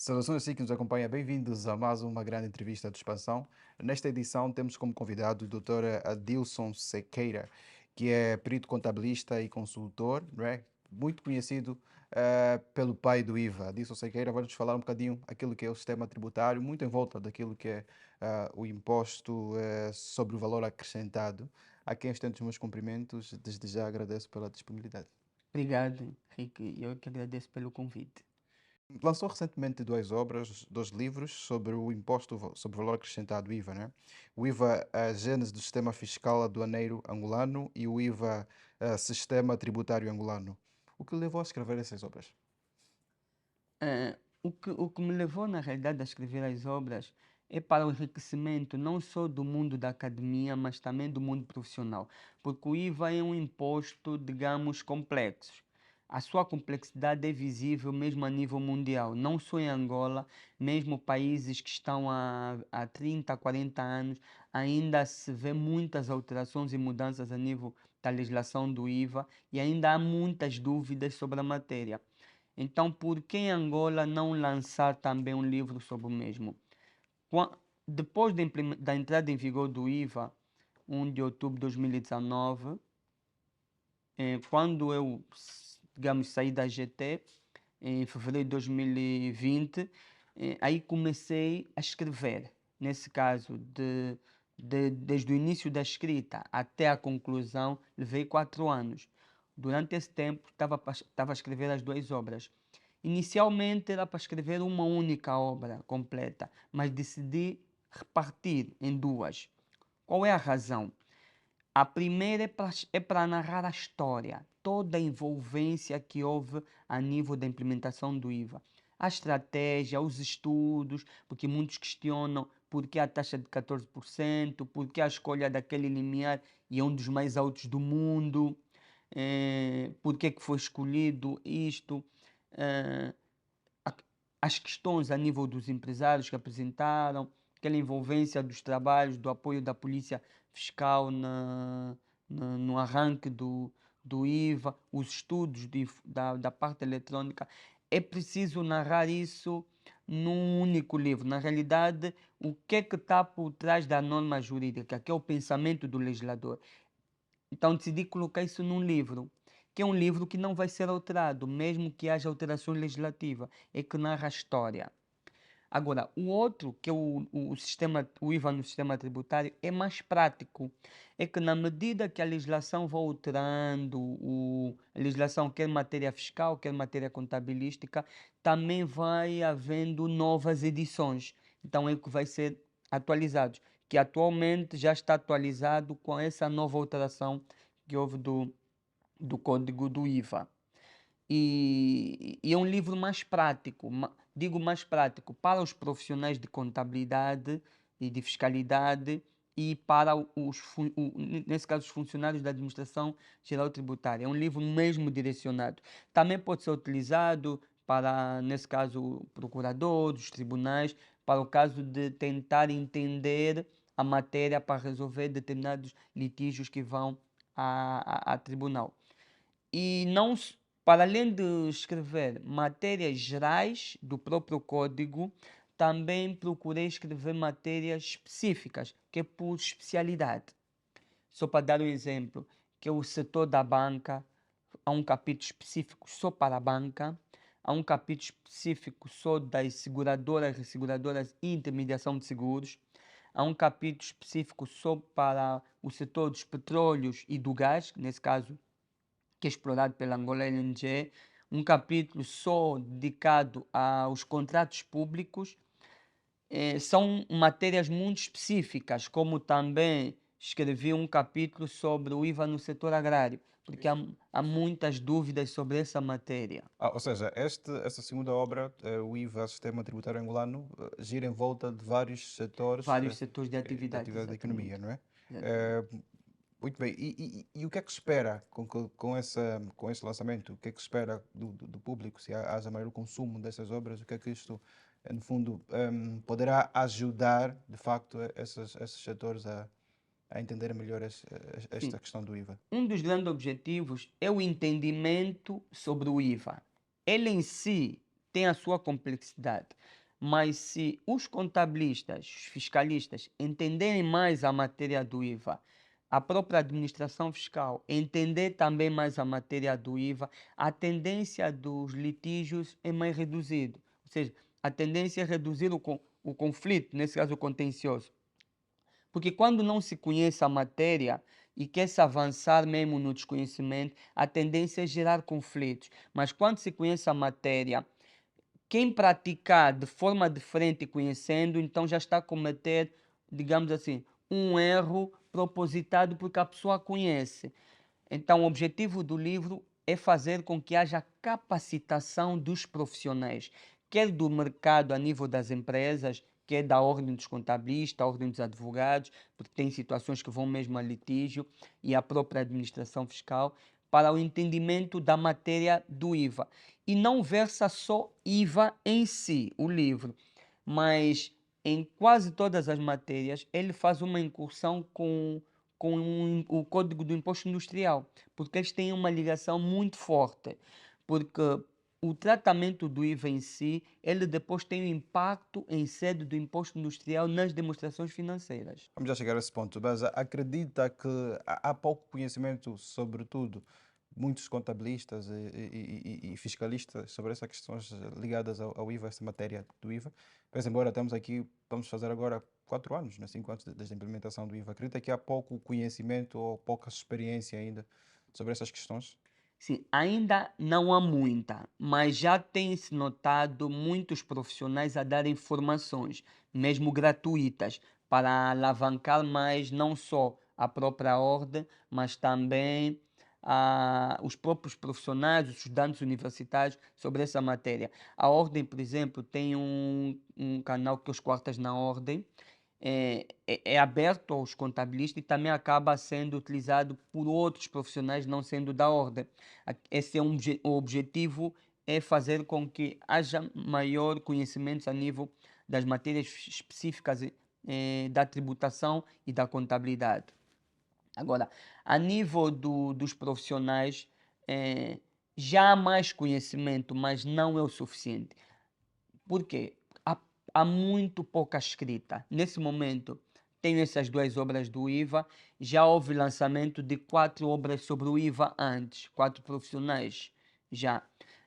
Saudações assim que nos acompanha, bem-vindos a mais uma grande entrevista de expansão. Nesta edição temos como convidado o Dr. Adilson Sequeira, que é perito contabilista e consultor, não é? Muito conhecido pelo pai do IVA. Adilson Sequeira vai nos falar um bocadinho aquilo que é o sistema tributário, muito em volta daquilo que é o imposto sobre o valor acrescentado. A quem estendo os meus cumprimentos, desde já agradeço pela disponibilidade. Obrigado, Henrique. Eu que agradeço pelo convite. Lançou recentemente duas obras, dois livros sobre o imposto sobre o valor acrescentado, IVA, né? O IVA, a Gênese do Sistema Fiscal Aduaneiro Angolano e o IVA, Sistema Tributário Angolano. O que levou a escrever essas obras? O que me levou, na realidade, a escrever as obras é para o enriquecimento não só do mundo da academia, mas também do mundo profissional. Porque o IVA é um imposto, digamos, complexo. A sua complexidade é visível mesmo a nível mundial, não só em Angola, mesmo países que estão há 30, 40 anos, ainda se vê muitas alterações e mudanças a nível da legislação do IVA e ainda há muitas dúvidas sobre a matéria. Então, por que em Angola não lançar também um livro sobre o mesmo? Depois da entrada em vigor do IVA, 1 de outubro de 2019, quando eu, digamos, saí da GT, em fevereiro de 2020, aí comecei a escrever. Nesse caso, desde o início da escrita até a conclusão, levei 4 anos. Durante esse tempo, estava a escrever as duas obras. Inicialmente era para escrever uma única obra completa, mas decidi repartir em duas. Qual é a razão? A primeira é para narrar a história, toda a envolvência que houve a nível da implementação do IVA. A estratégia, os estudos, porque muitos questionam por que a taxa de 14%, por que a escolha daquele limiar e é um dos mais altos do mundo, por que foi escolhido isto. eh, a- as questões a nível dos empresários que apresentaram, aquela envolvência dos trabalhos, do apoio da polícia fiscal no arranque do IVA, os estudos da parte eletrônica. É preciso narrar isso num único livro. Na realidade, o que está por trás da norma jurídica, que é o pensamento do legislador. Então decidi colocar isso num livro, que é um livro que não vai ser alterado, mesmo que haja alterações legislativas, é que narra a história. Agora, o outro, que é o IVA no sistema tributário, é mais prático. É que na medida que a legislação vai alterando, a legislação quer matéria fiscal, quer matéria contabilística, também vai havendo novas edições. Então é que vai ser atualizado, que atualmente já está atualizado com essa nova alteração que houve do código do IVA. E é um livro mais prático, digo mais prático, para os profissionais de contabilidade e de fiscalidade e para nesse caso, os funcionários da Administração Geral Tributária. É um livro mesmo direcionado. Também pode ser utilizado para, nesse caso, procuradores, tribunais, para o caso de tentar entender a matéria para resolver determinados litígios que vão a tribunal. E não, para além de escrever matérias gerais do próprio código, também procurei escrever matérias específicas, que é por especialidade. Só para dar um exemplo, que é o setor da banca, há um capítulo específico só para a banca, há um capítulo específico só das seguradoras, resseguradoras e intermediação de seguros, há um capítulo específico só para o setor dos petróleos e do gás, nesse caso que é explorado pela Angola LNG, um capítulo só dedicado aos contratos públicos. São matérias muito específicas, como também escrevi um capítulo sobre o IVA no setor agrário, porque há muitas dúvidas sobre essa matéria. Ou seja, essa segunda obra, o IVA, Sistema Tributário Angolano, gira em volta de vários setores Vários setores de da atividade, atividade da economia, exatamente. não é? Exatamente. Eh, Muito bem. E o que é que se espera com esse lançamento? O que é que se espera do público? Se haja maior consumo dessas obras, o que é que isto, no fundo, poderá ajudar, de facto, esses setores a entenderem melhor esta Sim. questão do IVA? Um dos grandes objetivos é o entendimento sobre o IVA. Ele em si tem a sua complexidade. Mas se os contabilistas, os fiscalistas, entenderem mais a matéria do IVA, a própria administração fiscal entender também mais a matéria do IVA, a tendência dos litígios é mais reduzida. Ou seja, a tendência é reduzir o conflito, nesse caso o contencioso. Porque quando não se conhece a matéria e quer se avançar mesmo no desconhecimento, a tendência é gerar conflitos. Mas quando se conhece a matéria, quem praticar de forma diferente e conhecendo, então já está a cometer, digamos assim, um erro propositado porque a pessoa conhece. Então, o objetivo do livro é fazer com que haja capacitação dos profissionais, quer do mercado a nível das empresas, quer da ordem dos contabilistas, a ordem dos advogados, porque tem situações que vão mesmo a litígio, e a própria administração fiscal, para o entendimento da matéria do IVA. E não versa só IVA em si, o livro, mas em quase todas as matérias ele faz uma incursão com o Código do Imposto Industrial, porque eles têm uma ligação muito forte, porque o tratamento do IVA em si, ele depois tem um impacto em sede do imposto industrial nas demonstrações financeiras. Vamos já chegar a esse ponto, mas acredita que há pouco conhecimento sobre tudo, muitos contabilistas e fiscalistas sobre essas questões ligadas ao IVA, essa matéria do IVA. Pois, embora estamos aqui, vamos fazer agora 4 anos, né, 5 anos desde a implementação do IVA. Acredita que há pouco conhecimento ou pouca experiência ainda sobre essas questões? Sim, ainda não há muita, mas já tem-se notado muitos profissionais a darem formações, mesmo gratuitas, para alavancar mais não só a própria ordem, mas também os próprios profissionais, os estudantes universitários sobre essa matéria. A ordem, por exemplo, tem um canal que é os Quartas na Ordem, é aberto aos contabilistas e também acaba sendo utilizado por outros profissionais não sendo da ordem. Esse é o objetivo é fazer com que haja maior conhecimento a nível das matérias específicas da tributação e da contabilidade. Agora, a nível dos profissionais, eh, já há mais conhecimento, mas não é o suficiente. Por quê? Há muito pouca escrita. Nesse momento, tenho essas duas obras do IVA. Já houve lançamento de 4 obras sobre o IVA antes, 4 profissionais já.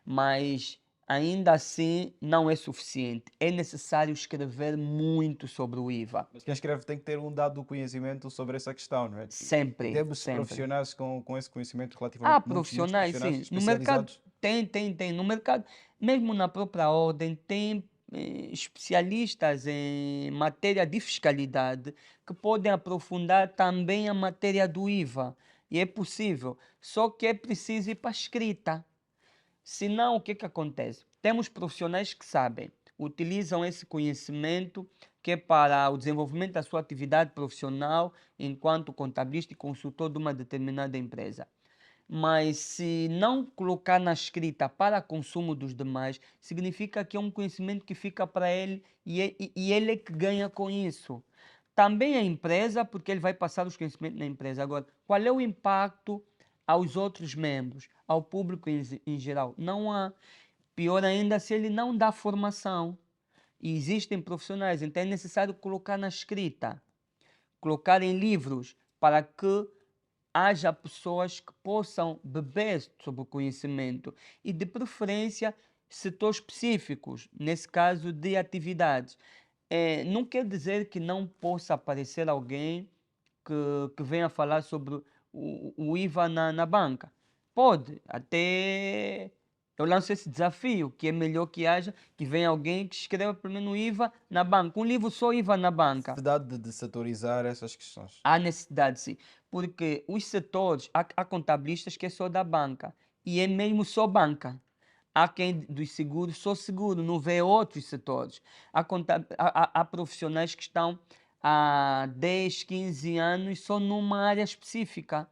Mas ainda assim não é suficiente. É necessário escrever muito sobre o IVA. Mas quem escreve tem que ter um dado conhecimento sobre essa questão, não é? E Sempre, temos sempre. profissionais com esse conhecimento Há relativamente muitos profissionais, profissionais sim. No mercado especializados. tem. No mercado, mesmo na própria ordem, tem especialistas em matéria de fiscalidade que podem aprofundar também a matéria do IVA. E é possível. Só que é preciso ir para a escrita. Senão, o que que acontece? Temos profissionais que sabem, utilizam esse conhecimento que é para o desenvolvimento da sua atividade profissional enquanto contabilista e consultor de uma determinada empresa. Mas se não colocar na escrita para consumo dos demais, significa que é um conhecimento que fica para ele e ele é que ganha com isso. Também a empresa, porque ele vai passar os conhecimentos na empresa. Agora, qual é o impacto aos outros membros, ao público em geral? Não há. Pior ainda se ele não dá formação. E existem profissionais, então é necessário colocar na escrita, colocar em livros, para que haja pessoas que possam beber sobre o conhecimento e, de preferência, setores específicos, nesse caso de atividades. Não quer dizer que não possa aparecer alguém que venha falar sobre o IVA na banca. Pode, até eu lanço esse desafio, que é melhor que haja, que venha alguém que escreva pelo menos o IVA na banca. Um livro só IVA na banca. Necessidade de setorizar essas questões. Há necessidade, sim, porque os setores, há contabilistas que é só da banca, e é mesmo só banca. Há quem dos seguros, só seguro, não vê outros setores. Há profissionais que estão há 10, 15 anos só numa área específica.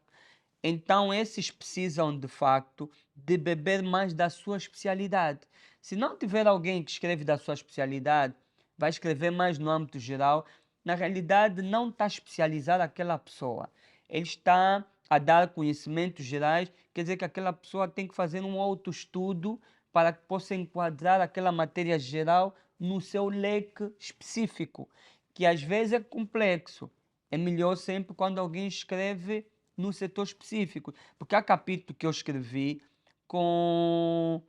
Então, esses precisam, de facto, de beber mais da sua especialidade. Se não tiver alguém que escreve da sua especialidade, vai escrever mais no âmbito geral, na realidade não está especializada aquela pessoa. Ele está a dar conhecimentos gerais, quer dizer que aquela pessoa tem que fazer um autoestudo para que possa enquadrar aquela matéria geral no seu leque específico, que às vezes é complexo. É melhor sempre quando alguém escreve no setor específico, porque há capítulo que eu escrevi com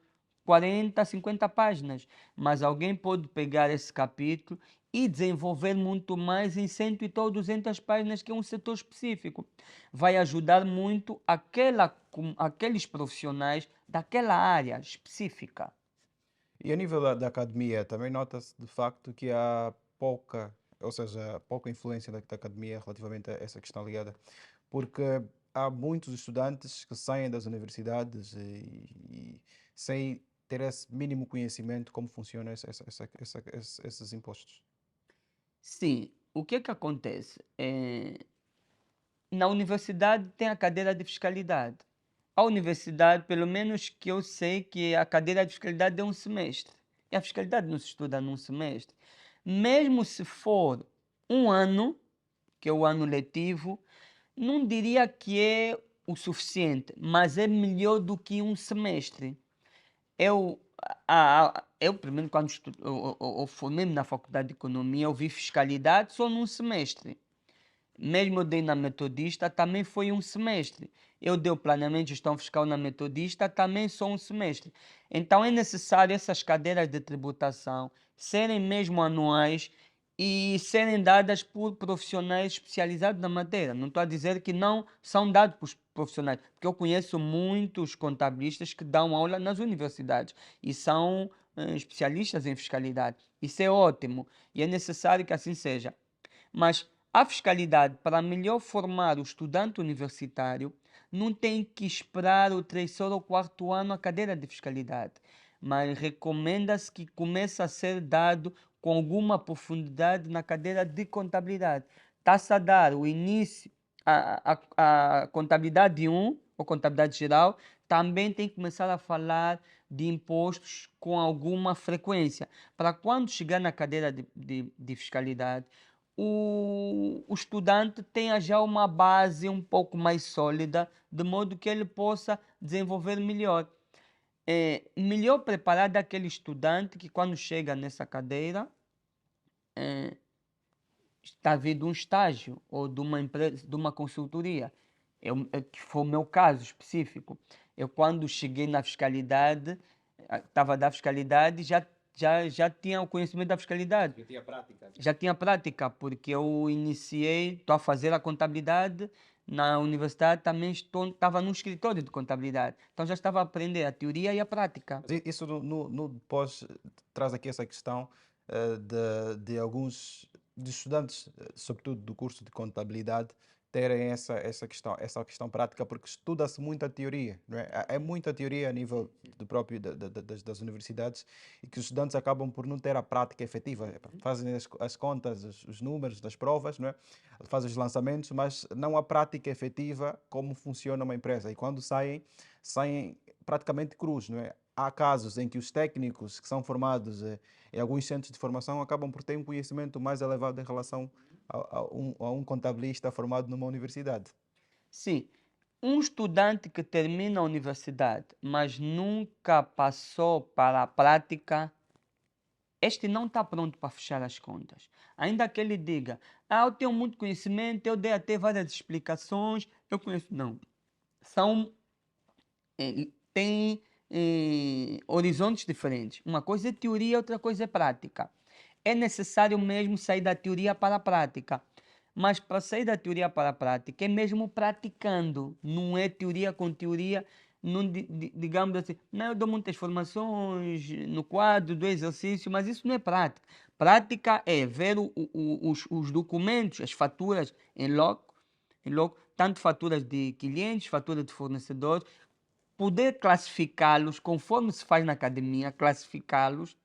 40, 50 páginas, mas alguém pode pegar esse capítulo e desenvolver muito mais em 100 e tal, 200 páginas, que é um setor específico. Vai ajudar muito aqueles profissionais daquela área específica. E a nível da academia, também nota-se de facto que há pouca, ou seja, pouca influência da academia relativamente a essa questão ligada, porque há muitos estudantes que saem das universidades e sem ter esse mínimo conhecimento como funciona esses impostos. Sim, o que é que acontece? Na universidade tem a cadeira de fiscalidade. A universidade, pelo menos que eu sei, que a cadeira de fiscalidade é um semestre. E a fiscalidade não se estuda num semestre. Mesmo se for um ano, que é o ano letivo, não diria que é o suficiente, mas é melhor do que um semestre. Eu, eu primeiro, quando eu formei-me na Faculdade de Economia, eu vi fiscalidade só num semestre. Mesmo eu dei na Metodista, também foi um semestre. Eu dei o planeamento de gestão fiscal na Metodista, também só um semestre. Então é necessário essas cadeiras de tributação serem mesmo anuais e serem dadas por profissionais especializados na matéria. Não estou a dizer que não são dados por profissionais, porque eu conheço muitos contabilistas que dão aula nas universidades e são especialistas em fiscalidade. Isso é ótimo e é necessário que assim seja. Mas a fiscalidade, para melhor formar o estudante universitário, não tem que esperar o terceiro ou quarto ano a cadeira de fiscalidade, mas recomenda-se que comece a ser dado com alguma profundidade na cadeira de contabilidade. Está-se a dar o início, a contabilidade 1, ou contabilidade geral, também tem que começar a falar de impostos com alguma frequência, para quando chegar na cadeira de fiscalidade, o estudante tenha já uma base um pouco mais sólida, de modo que ele possa desenvolver melhor. É melhor preparar aquele estudante que, quando chega nessa cadeira, está vindo um estágio ou de uma empresa, de uma consultoria. Que foi o meu caso específico. Eu, quando cheguei na fiscalidade, estava da fiscalidade, já tinha o conhecimento da fiscalidade. Já tinha prática. Já tinha prática, porque eu iniciei, estou a fazer a contabilidade na universidade, também estava num escritório de contabilidade. Então já estava a aprender a teoria e a prática. Mas isso no depois traz aqui essa questão de alguns de estudantes, sobretudo do curso de contabilidade, terem essa questão prática, porque estuda-se muita teoria, não é? É muita teoria a nível do próprio das universidades e que os estudantes acabam por não ter a prática efetiva. Fazem as contas, os números das provas, não é? Fazem os lançamentos, mas não há prática efetiva como funciona uma empresa. E quando saem praticamente crus, não é? Há casos em que os técnicos que são formados em alguns centros de formação acabam por ter um conhecimento mais elevado em relação a um contabilista formado numa universidade. Sim, um estudante que termina a universidade, mas nunca passou para a prática, este não está pronto para fechar as contas. Ainda que ele diga, eu tenho muito conhecimento, eu dei até várias explicações, eu conheço. Não. São, têm horizontes diferentes. Uma coisa é teoria, outra coisa é prática. É necessário mesmo sair da teoria para a prática. Mas para sair da teoria para a prática é mesmo praticando, não é teoria com teoria, não, digamos assim, não, eu dou muitas formações no quadro do exercício, mas isso não é prática. Prática é ver os documentos, as faturas em loco, tanto faturas de clientes, faturas de fornecedores, poder classificá-los conforme se faz na academia, classificá-los,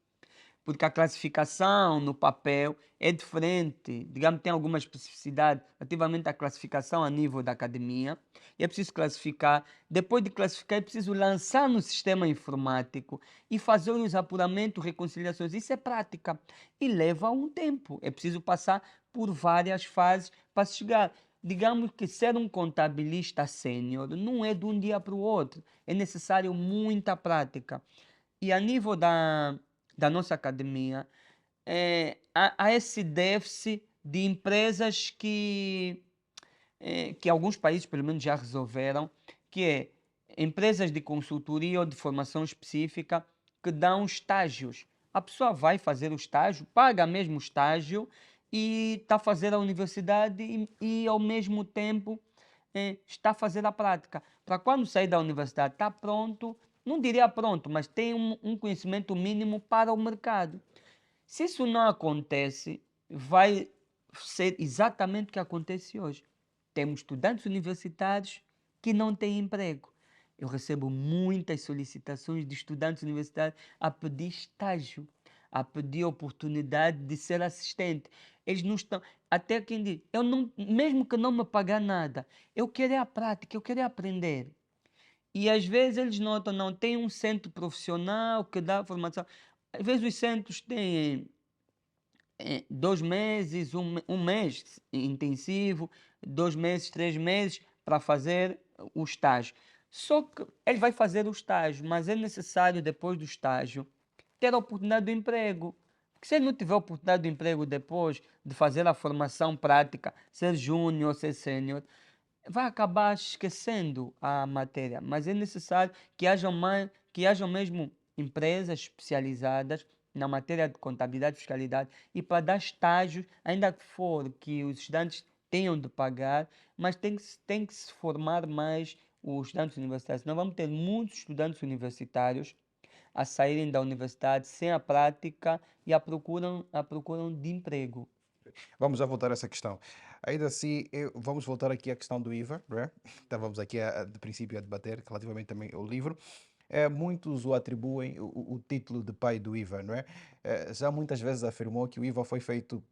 porque a classificação no papel é diferente, digamos, tem alguma especificidade relativamente à classificação a nível da academia, e é preciso classificar. Depois de classificar, é preciso lançar no sistema informático e fazer os apuramentos, reconciliações. Isso é prática e leva um tempo. É preciso passar por várias fases para chegar. Digamos que ser um contabilista sênior não é de um dia para o outro, é necessário muita prática. E a nível da nossa academia, há esse déficit de empresas que alguns países pelo menos já resolveram, que é empresas de consultoria ou de formação específica que dão estágios. A pessoa vai fazer o estágio, paga mesmo o estágio e está a fazer a universidade e ao mesmo tempo está a fazer a prática. Para quando sair da universidade está pronto, não diria pronto, mas tem um conhecimento mínimo para o mercado. Se isso não acontece, vai ser exatamente o que acontece hoje. Temos estudantes universitários que não têm emprego. Eu recebo muitas solicitações de estudantes universitários a pedir estágio, a pedir oportunidade de ser assistente. Eles não estão. Até quem diz, eu não, mesmo que não me pagar nada, eu quero é a prática, eu quero é aprender. E às vezes eles notam, não, tem um centro profissional que dá formação. Às vezes os centros têm 2 meses, um mês intensivo, 2 meses, 3 meses para fazer o estágio. Só que ele vai fazer o estágio, mas é necessário depois do estágio ter a oportunidade do emprego. Porque se ele não tiver a oportunidade do emprego depois de fazer a formação prática, ser júnior, ser sênior, vai acabar esquecendo a matéria. Mas é necessário que hajam mesmo empresas especializadas na matéria de contabilidade e fiscalidade e para dar estágios, ainda que for que os estudantes tenham de pagar, mas tem que se formar mais os estudantes universitários. Senão vamos ter muitos estudantes universitários a saírem da universidade sem a prática e a procuram de emprego. Vamos já voltar a essa questão. Ainda assim, vamos voltar aqui à questão do IVA, né? Estávamos aqui, de princípio, a debater relativamente também ao livro. Muitos o atribuem o título de pai do IVA, não é? Já muitas vezes afirmou que o IVA foi feito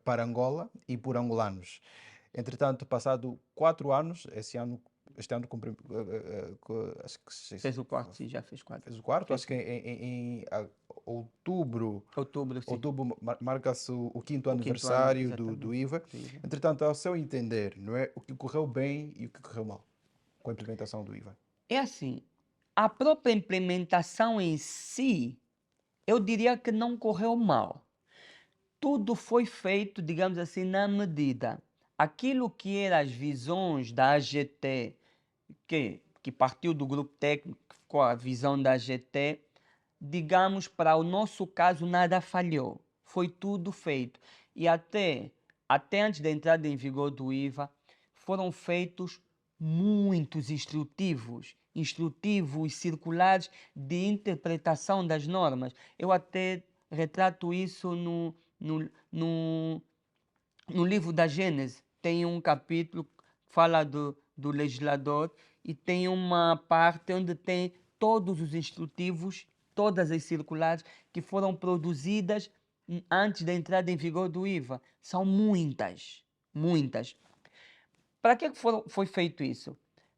para Angola e por angolanos. Entretanto, passado 4 anos, este ano acho que Fez o quarto, sim, já fez quatro. fez o quarto, Fez acho que sim. outubro. Outubro, sim. Outubro marca-se o quinto O quinto ano, aniversário do exatamente. IVA. Do IVA. Entretanto, ao seu entender, não é? O que correu bem e o que correu mal com a implementação do IVA. É assim, a própria implementação em si, eu diria que não correu mal. Tudo foi feito, digamos assim, na medida. Aquilo que eram as visões da AGT, que partiu do grupo técnico, que ficou a visão da AGT, digamos, para o nosso caso, nada falhou. Foi tudo feito. E até antes da entrada em vigor do IVA, foram feitos muitos instrutivos circulares de interpretação das normas. Eu até retrato isso no, no, no livro da Gênese. Tem um capítulo que fala do legislador e tem uma parte onde tem todos os instrutivos, todas as circulares que foram produzidas antes da entrada em vigor do IVA. São muitas, muitas. Para que foi feito isso?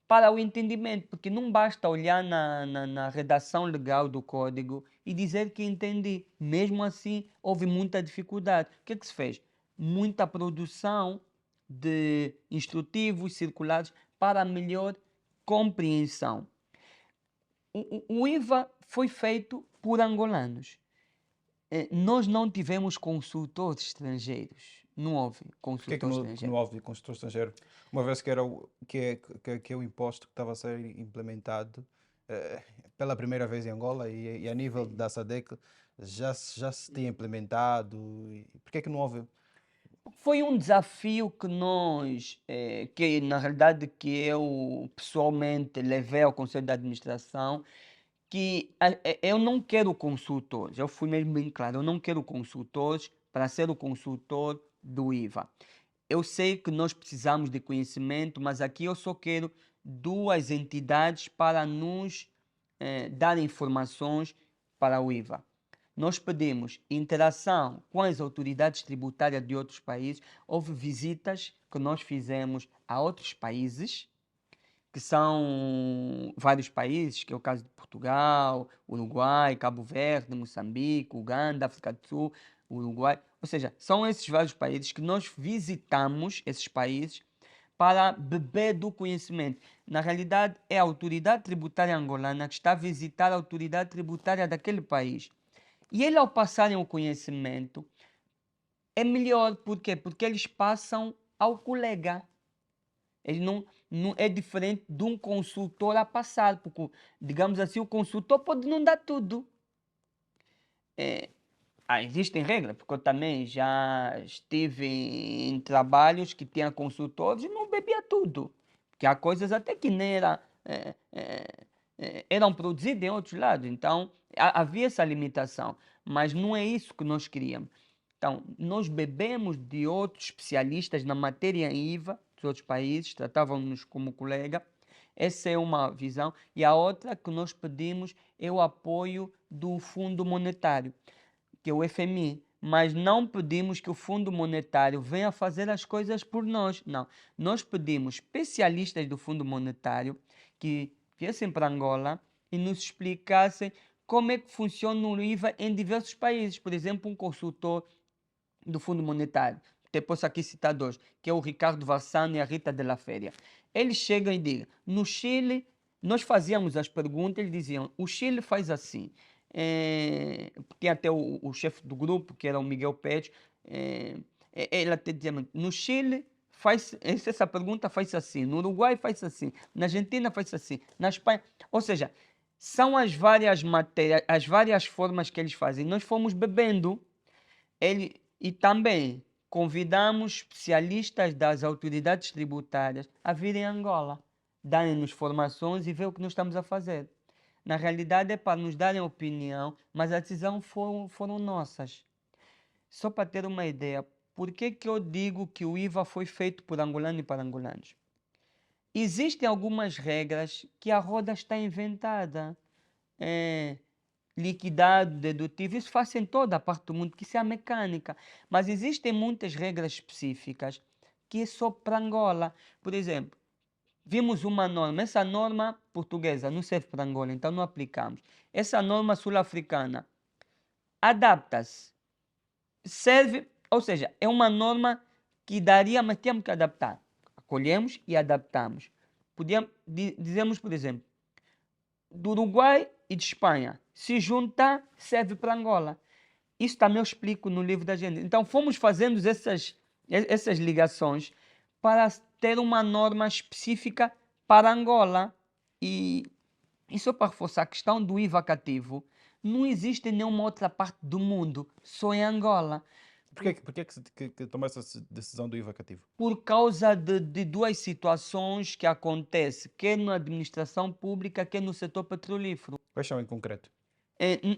Para o entendimento, porque não basta olhar na redação legal do código e dizer que entendi. Mesmo assim, houve muita dificuldade. O que se fez? Muita produção de instrutivos circulares para melhor compreensão. O IVA foi feito por angolanos. Nós não tivemos consultores estrangeiros. Não houve Porquê consultor que não estrangeiro. houve consultor estrangeiro? Uma vez que, era que é o imposto que estava a ser implementado eh, pela primeira vez em Angola e a nível da SADC já se tinha implementado. Porquê que não houve? Foi um desafio que que na realidade que eu pessoalmente levei ao Conselho de Administração, que eu não quero consultores, eu fui mesmo bem claro, eu não quero consultores para ser o consultor do IVA. Eu sei que nós precisamos de conhecimento, mas aqui eu só quero duas entidades para nos dar informações para o IVA. Nós pedimos interação com as autoridades tributárias de outros países. Houve visitas que nós fizemos a outros países, que são vários países, que é o caso de Portugal, Uruguai, Cabo Verde, Moçambique, Uganda, África do Sul, Uruguai. Ou seja, são esses vários países que nós visitamos, esses países, para beber do conhecimento. Na realidade, é a autoridade tributária angolana que está a visitar a autoridade tributária daquele país. E ele, ao passarem o conhecimento, é melhor. Por quê? Porque eles passam ao colega. Ele não é diferente de um consultor a passar, porque, digamos assim, o consultor pode não dar tudo. Existem regras, porque eu também já estive em trabalhos que tinha consultores e não bebia tudo. Porque há coisas até que nem eram produzidas em outros lados. Então, havia essa limitação. Mas não é isso que nós queríamos. Então, nós bebemos de outros especialistas na matéria IVA dos outros países, tratavam-nos como colega. Essa é uma visão. E a outra que nós pedimos é o apoio do Fundo Monetário, que é o FMI, mas não pedimos que o Fundo Monetário venha fazer as coisas por nós. Não. Nós pedimos especialistas do Fundo Monetário que viessem para Angola e nos explicassem como é que funciona o IVA em diversos países. Por exemplo, um consultor do Fundo Monetário, até posso aqui citar dois, que é o Ricardo Varsano e a Rita de la Féria. Eles chegam e dizem, no Chile, nós fazíamos as perguntas, eles diziam, o Chile faz assim. Tinha até o chefe do grupo, que era o Miguel Pérez, ele até dizia, no Chile faz essa pergunta faz assim, no Uruguai faz assim, na Argentina faz assim, na Espanha, ou seja, são as várias matérias, as várias formas que eles fazem. Nós fomos bebendo e também convidamos especialistas das autoridades tributárias a virem a Angola, darem-nos formações e ver o que nós estamos a fazer. Na realidade é para nos darem opinião, mas a decisão foram nossas. Só para ter uma ideia, por que eu digo que o IVA foi feito por angolanos e para angolanos? Existem algumas regras que a roda está inventada. Liquidado, dedutivo, isso faz em toda a parte do mundo, que isso é a mecânica. Mas existem muitas regras específicas que é só para Angola. Por exemplo, vimos uma norma, essa norma portuguesa não serve para Angola, então não aplicamos. Essa norma sul-africana adapta-se, serve, ou seja, é uma norma que daria, mas temos que adaptar. Acolhemos e adaptamos. Dizemos, por exemplo, do Uruguai e de Espanha. Se juntar, serve para Angola. Isso também eu explico no livro da gente. Então, fomos fazendo essas ligações para ter uma norma específica para Angola. E isso é para reforçar a questão do IVA cativo. Não existe em nenhuma outra parte do mundo, só em Angola. Por que tomou essa decisão do IVA cativo? Por causa de duas situações que acontecem, quer na administração pública, quer no setor petrolífero. Quais são em concreto?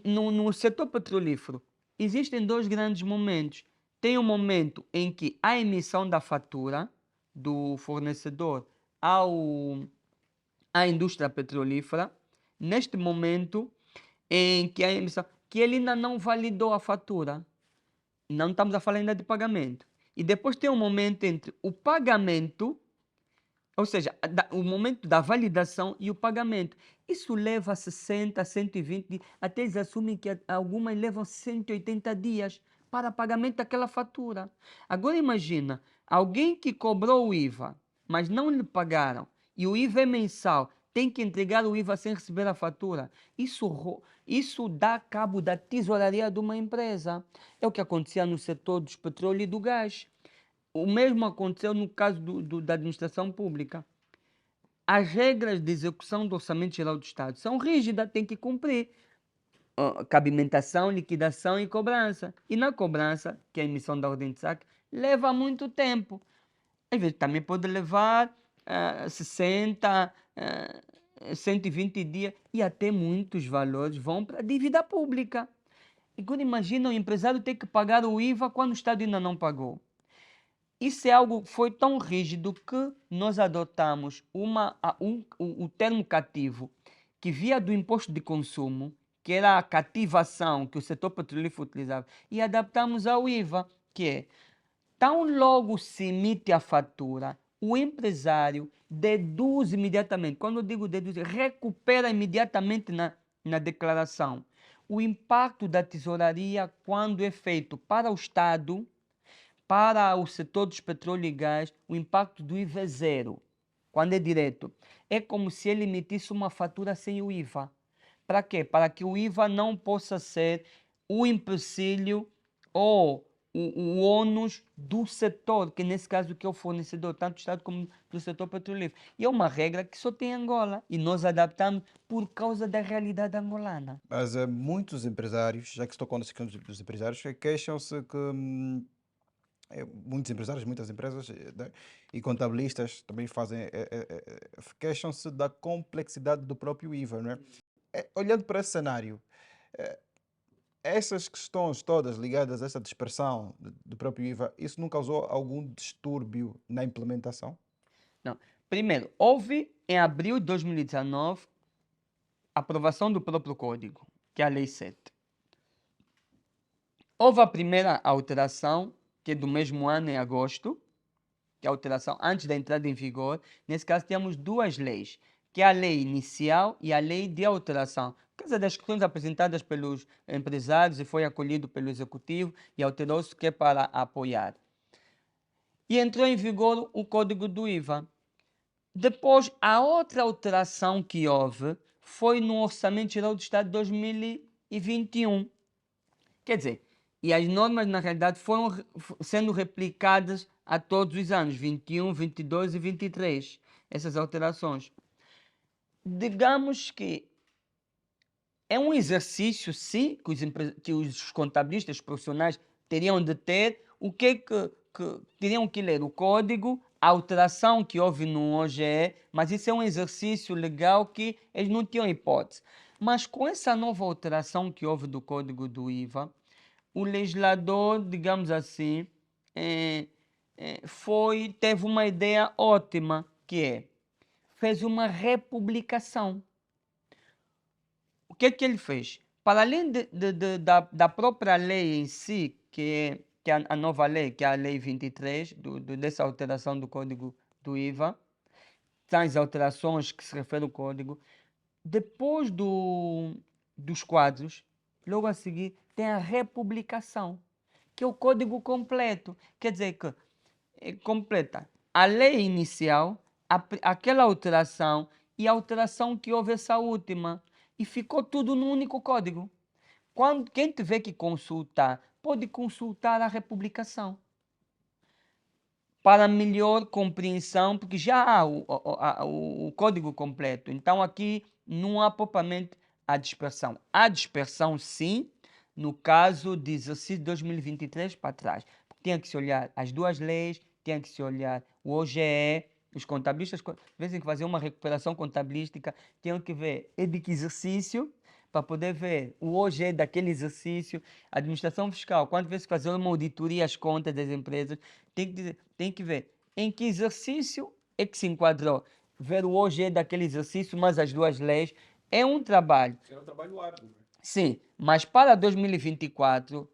No setor petrolífero, existem dois grandes momentos. Tem um momento em que a emissão da fatura do fornecedor à indústria petrolífera, neste momento em que a emissão, que ele ainda não validou a fatura. Não estamos a falar ainda de pagamento. E depois tem um momento entre o pagamento, ou seja, o momento da validação e o pagamento. Isso leva 60, 120 dias, até eles assumem que algumas levam 180 dias para pagamento daquela fatura. Agora imagina, alguém que cobrou o IVA, mas não lhe pagaram, e o IVA é mensal, tem que entregar o IVA sem receber a fatura. Isso dá cabo da tesouraria de uma empresa. É o que acontecia no setor dos petróleos e do gás. O mesmo aconteceu no caso da administração pública. As regras de execução do Orçamento Geral do Estado são rígidas, tem que cumprir. Cabimentação, liquidação e cobrança. E na cobrança, que é a emissão da ordem de saque, leva muito tempo. Às vezes também pode levar 60, 120 dias e até muitos valores vão para a dívida pública. Agora imagina o empresário ter que pagar o IVA quando o Estado ainda não pagou. Isso é algo que foi tão rígido que nós adotamos o termo cativo, que via do imposto de consumo, que era a cativação que o setor petrolífero utilizava, e adaptamos ao IVA, que é, tão logo se emite a fatura, o empresário deduz imediatamente, quando eu digo deduz, recupera imediatamente na declaração o impacto da tesouraria quando é feito para o Estado, para o setor dos petróleo e gás, o impacto do IVA é zero. Quando é direto, é como se ele emitisse uma fatura sem o IVA. Para quê? Para que o IVA não possa ser o empecilho ou o ônus do setor, que nesse caso que é o fornecedor, tanto do Estado como do setor petrolífero. E é uma regra que só tem Angola e nós adaptamos por causa da realidade angolana. Mas muitos empresários, já que estou com a questão dos empresários, queixam-se que muitos empresários, muitas empresas né, e contabilistas também fazem, queixam-se da complexidade do próprio IVA, não é? Olhando para esse cenário, eh, essas questões todas ligadas a essa dispersão do próprio IVA, isso não causou algum distúrbio na implementação? Não. Primeiro, houve em abril de 2019 a aprovação do próprio código, que é a Lei 7. Houve a primeira alteração, que é do mesmo ano, em agosto, que é a alteração antes da entrada em vigor. Nesse caso, temos duas leis, que é a lei inicial e a lei de alteração. Por causa das questões apresentadas pelos empresários e foi acolhido pelo executivo e alterou-se que é para apoiar. E entrou em vigor o código do IVA. Depois, a outra alteração que houve foi no Orçamento Geral do Estado de 2021. Quer dizer, e as normas, na realidade, foram sendo replicadas a todos os anos, 21, 22 e 23, essas alterações. Digamos que é um exercício, sim, que os contabilistas profissionais teriam de ter, o que teriam que ler o código, a alteração que houve no OGE, mas isso é um exercício legal que eles não tinham hipótese. Mas com essa nova alteração que houve do código do IVA, o legislador, digamos assim, teve uma ideia ótima, que fez uma republicação. O que é que ele fez? Para além da própria lei em si, que é a nova lei, que é a Lei 23, dessa alteração do Código do IVA, são as alterações que se refere ao Código, depois dos quadros, logo a seguir, tem a republicação, que é o código completo. Quer dizer que completa a lei inicial, aquela alteração e a alteração que houve essa última. E ficou tudo num único código. Quem tiver que consultar, pode consultar a republicação para melhor compreensão, porque já há o código completo. Então aqui não há propriamente a dispersão. Há dispersão, sim, no caso de exercício de 2023 para trás. Porque tinha que se olhar as duas leis, tinha que se olhar o OGE, os contabilistas, de vez em que fazer uma recuperação contabilística, tinham que ver de que exercício, para poder ver o OGE daquele exercício, a administração fiscal, quando vezes fazer uma auditoria às contas das empresas, tem que ver em que exercício é que se enquadrou. Ver o OGE daquele exercício, mas as duas leis, é um trabalho. É um trabalho árduo. Sim, mas para 2024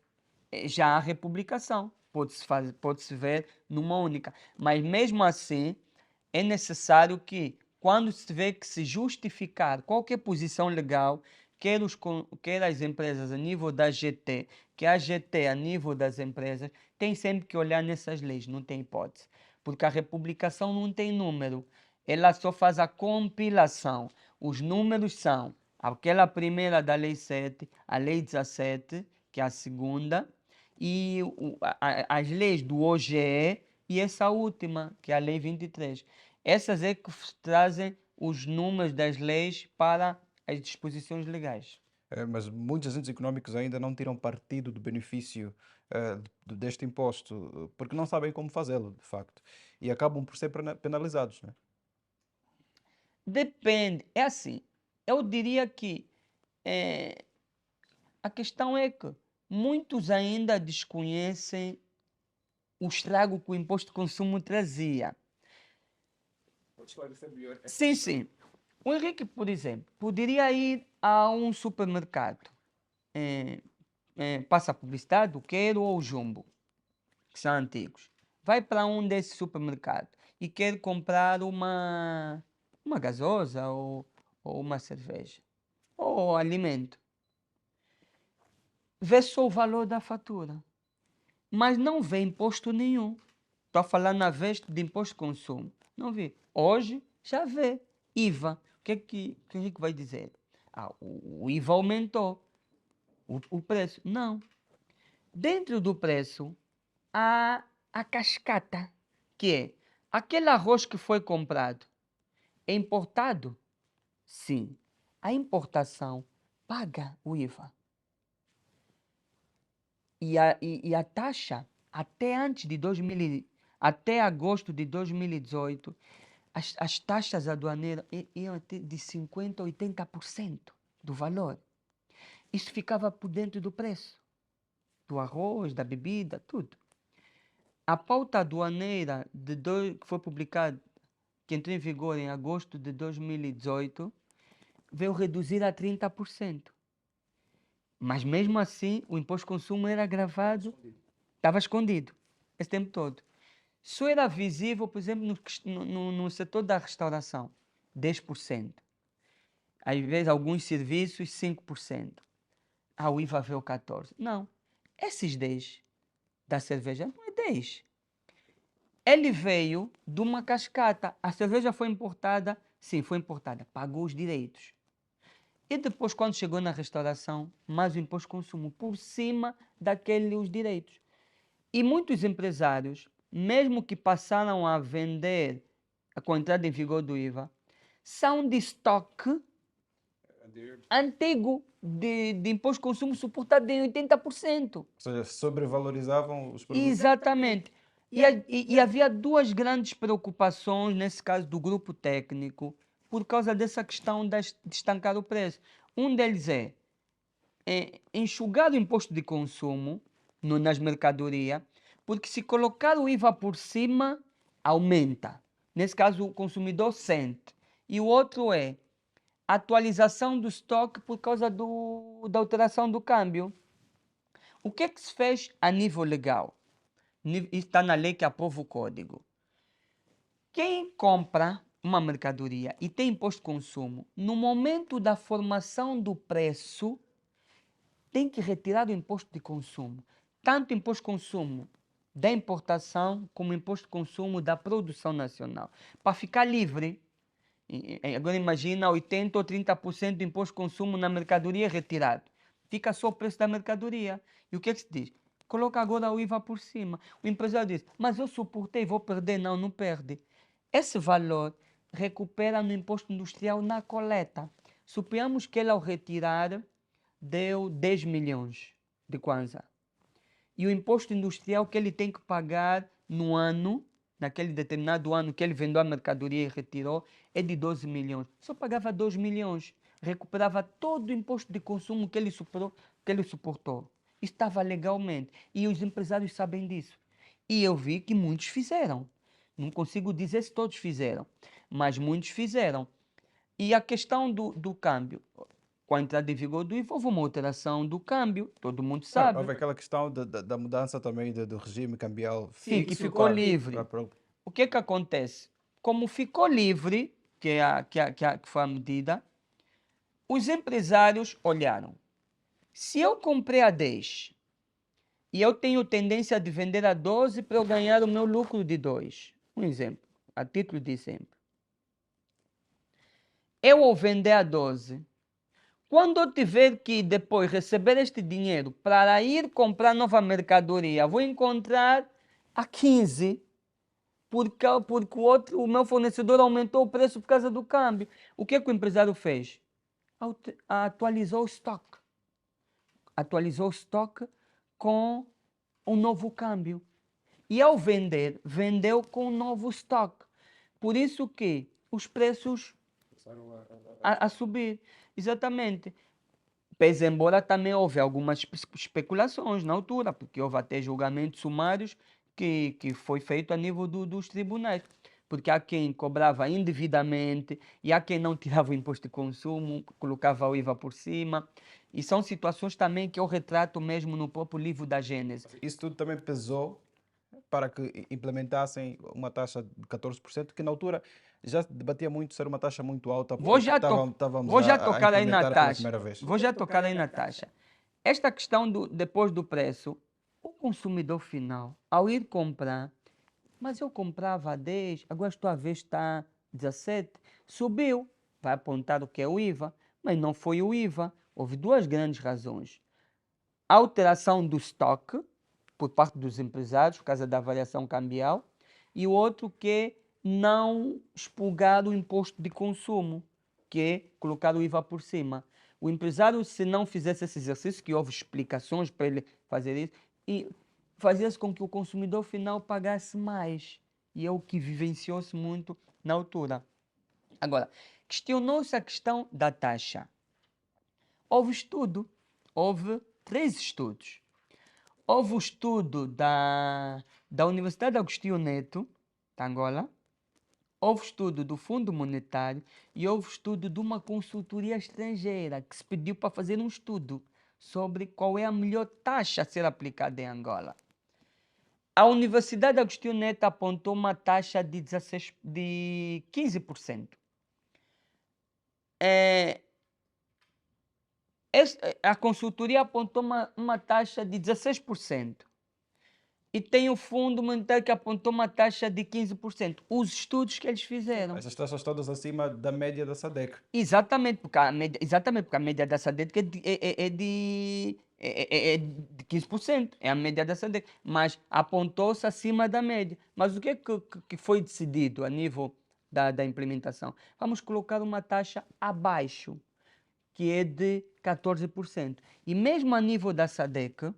já há republicação. Pode-se ver numa única. Mas mesmo assim, é necessário que, quando se tiver que se justificar qualquer posição legal, quer as empresas a nível da GT, quer a GT a nível das empresas, tem sempre que olhar nessas leis, não tem hipótese. Porque a republicação não tem número, ela só faz a compilação. Os números são aquela primeira da Lei 7, a Lei 17, que é a segunda, e as leis do OGE e essa última, que é a Lei 23. Essas é que trazem os números das leis para as disposições legais. Mas muitos agentes económicos ainda não tiram partido do benefício deste imposto, porque não sabem como fazê-lo, de facto, e acabam por ser penalizados, né? Depende, é assim, eu diria que a questão é que muitos ainda desconhecem o estrago que o imposto de consumo trazia. Pode esclarecer melhor. Sim, sim. O Henrique, por exemplo, poderia ir a um supermercado, passa a publicidade, o Quero ou o Jumbo, que são antigos. Vai para um desses supermercados e quer comprar uma gasosa ou uma cerveja ou alimento. Vê só o valor da fatura. mas não vê imposto nenhum. Estou a falar na vez de imposto de consumo. Não vê. Hoje já vê. IVA. O que é que vai dizer? O IVA aumentou o preço. Não. Dentro do preço há a cascata, que é aquele arroz que foi comprado. É importado? Sim. A importação paga o IVA. E a taxa, até agosto de 2018, as taxas aduaneiras iam até de 50% a 80% do valor. Isso ficava por dentro do preço, do arroz, da bebida, tudo. A pauta aduaneira que foi publicada, que entrou em vigor em agosto de 2018, veio reduzir a 30%. Mas mesmo assim, o imposto de consumo era gravado, estava escondido esse tempo todo. Só era visível, por exemplo, no setor da restauração, 10%. Às vezes, alguns serviços, 5%. O IVA veio 14%. Não, esses 10% da cerveja não é 10%. Ele veio de uma cascata. A cerveja foi importada? Sim, foi importada. Pagou os direitos. E depois, quando chegou na restauração, mais o imposto de consumo por cima daqueles direitos. E muitos empresários, mesmo que passaram a vender com a entrada em vigor do IVA, são de estoque antigo de imposto de consumo suportado em 80%. Ou seja, sobrevalorizavam os produtos. Exatamente. E havia duas grandes preocupações, nesse caso do grupo técnico, por causa dessa questão de estancar o preço. Um deles é enxugar o imposto de consumo nas mercadorias, porque se colocar o IVA por cima, aumenta. Nesse caso, o consumidor sente. E o outro é atualização do estoque por causa da alteração do câmbio. O que é que se fez a nível legal? Isso está na lei que aprova o código. Quem compra uma mercadoria e tem imposto de consumo, no momento da formação do preço, tem que retirar o imposto de consumo. Tanto o imposto de consumo da importação como o imposto de consumo da produção nacional. Para ficar livre. Agora imagina 80% ou 30% do imposto de consumo na mercadoria retirado. Fica só o preço da mercadoria. E o que é que se diz? Coloca agora o IVA por cima. O empresário diz, mas eu suportei, vou perder. Não, não perde. Esse valor recupera no imposto industrial na coleta. Suponhamos que ele ao retirar deu 10 milhões de kwanza. E o imposto industrial que ele tem que pagar no ano, naquele determinado ano que ele vendeu a mercadoria e retirou, é de 12 milhões. Só pagava 2 milhões. Recuperava todo o imposto de consumo que ele suportou. Isso estava legalmente. E os empresários sabem disso. E eu vi que muitos fizeram. Não consigo dizer se todos fizeram, mas muitos fizeram. E a questão do câmbio. Com a entrada em vigor do IVA, houve uma alteração do câmbio, todo mundo sabe. Houve aquela questão da mudança também do regime cambial Sim, que fixo. ficou livre. O que é que acontece? Como ficou livre, que foi a medida, os empresários olharam. Se eu comprei a 10 e eu tenho tendência de vender a 12 para eu ganhar o meu lucro de 2. Um exemplo, a título de exemplo. Eu vou vender a 12. Quando eu tiver que depois receber este dinheiro para ir comprar nova mercadoria, vou encontrar a 15, porque o meu fornecedor aumentou o preço por causa do câmbio. O que é que o empresário fez? Atualizou o estoque. Atualizou o estoque com um novo câmbio. E ao vender, vendeu com um novo estoque. Por isso que os preços a subir. Exatamente. Pese embora também houve algumas especulações na altura, porque houve até julgamentos sumários que foi feito a nível dos tribunais. Porque há quem cobrava indevidamente e há quem não tirava o imposto de consumo, colocava o IVA por cima. E são situações também que eu retrato mesmo no próprio livro da Gênese. Isso tudo também pesou para que implementassem uma taxa de 14%, que na altura já se debatia muito ser uma taxa muito alta, Vou porque já, estávamos vou já a tocar aí na implementar pela taxa. primeira vez. Vou já tocar aí na taxa. Esta questão depois do preço, consumidor final, ao ir comprar, mas eu comprava a 10, agora estou a ver está 17, subiu, vai apontar o que é o IVA, mas não foi o IVA. Houve duas grandes razões. A alteração do estoque por parte dos empresários, por causa da variação cambial, e o outro que é não expurgar o imposto de consumo, que é colocar o IVA por cima. O empresário, se não fizesse esse exercício, que houve explicações para ele fazer isso, e fazia-se com que o consumidor final pagasse mais. E é o que vivenciou-se muito na altura. Agora, questionou-se a questão da taxa. Houve estudo, houve 3 estudos. Houve o estudo da Universidade Agostinho Neto, de Angola, houve estudo do Fundo Monetário e houve estudo de uma consultoria estrangeira que se pediu para fazer um estudo sobre qual é a melhor taxa a ser aplicada em Angola. A Universidade Agostinho Neto apontou uma taxa de 15%. A consultoria apontou uma taxa de 16%. E tem o Fundo Monetário que apontou uma taxa de 15%. Os estudos que eles fizeram. Essas taxas todas acima da média da SADC. Exatamente, porque a média da SADC é de 15%. É a média da SADC. Mas apontou-se acima da média. Mas o que é que foi decidido a nível da implementação? Vamos colocar uma taxa abaixo, que é de 14%. E mesmo a nível da SADC,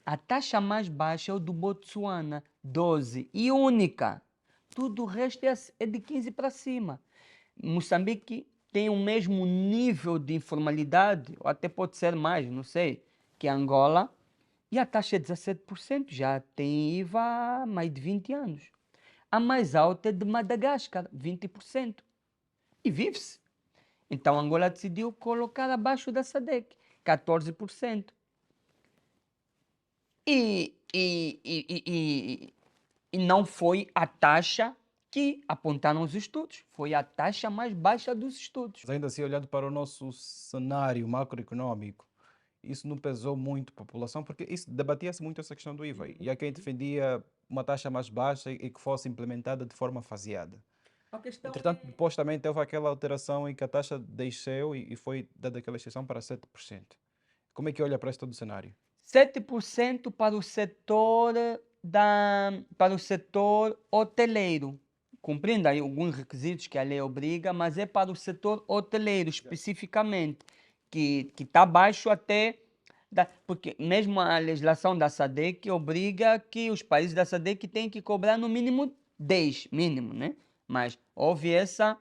a taxa mais baixa é o do Botsuana, 12%, e única. Tudo o resto é de 15% para cima. Moçambique tem o mesmo nível de informalidade, ou até pode ser mais, não sei, que Angola, e a taxa é 17%, já tem IVA há mais de 20 anos. A mais alta é de Madagascar, 20%. E vive-se. Então Angola decidiu colocar abaixo da SADC, 14%. E não foi a taxa que apontaram os estudos, foi a taxa mais baixa dos estudos. Mas ainda assim, olhando para o nosso cenário macroeconômico, isso não pesou muito a população, porque isso debatia-se muito essa questão do IVA. E há quem defendia uma taxa mais baixa e que fosse implementada de forma faseada. A questão Entretanto, depois também teve aquela alteração em que a taxa desceu e foi dada aquela exceção para 7%. Como é que olha para este todo o cenário? 7% para o setor hoteleiro. Cumprindo aí alguns requisitos que a lei obriga, mas é para o setor hoteleiro especificamente, que está abaixo até porque mesmo a legislação da SADC obriga que os países da SADC têm que cobrar no mínimo 10, mínimo, né? Mas houve essa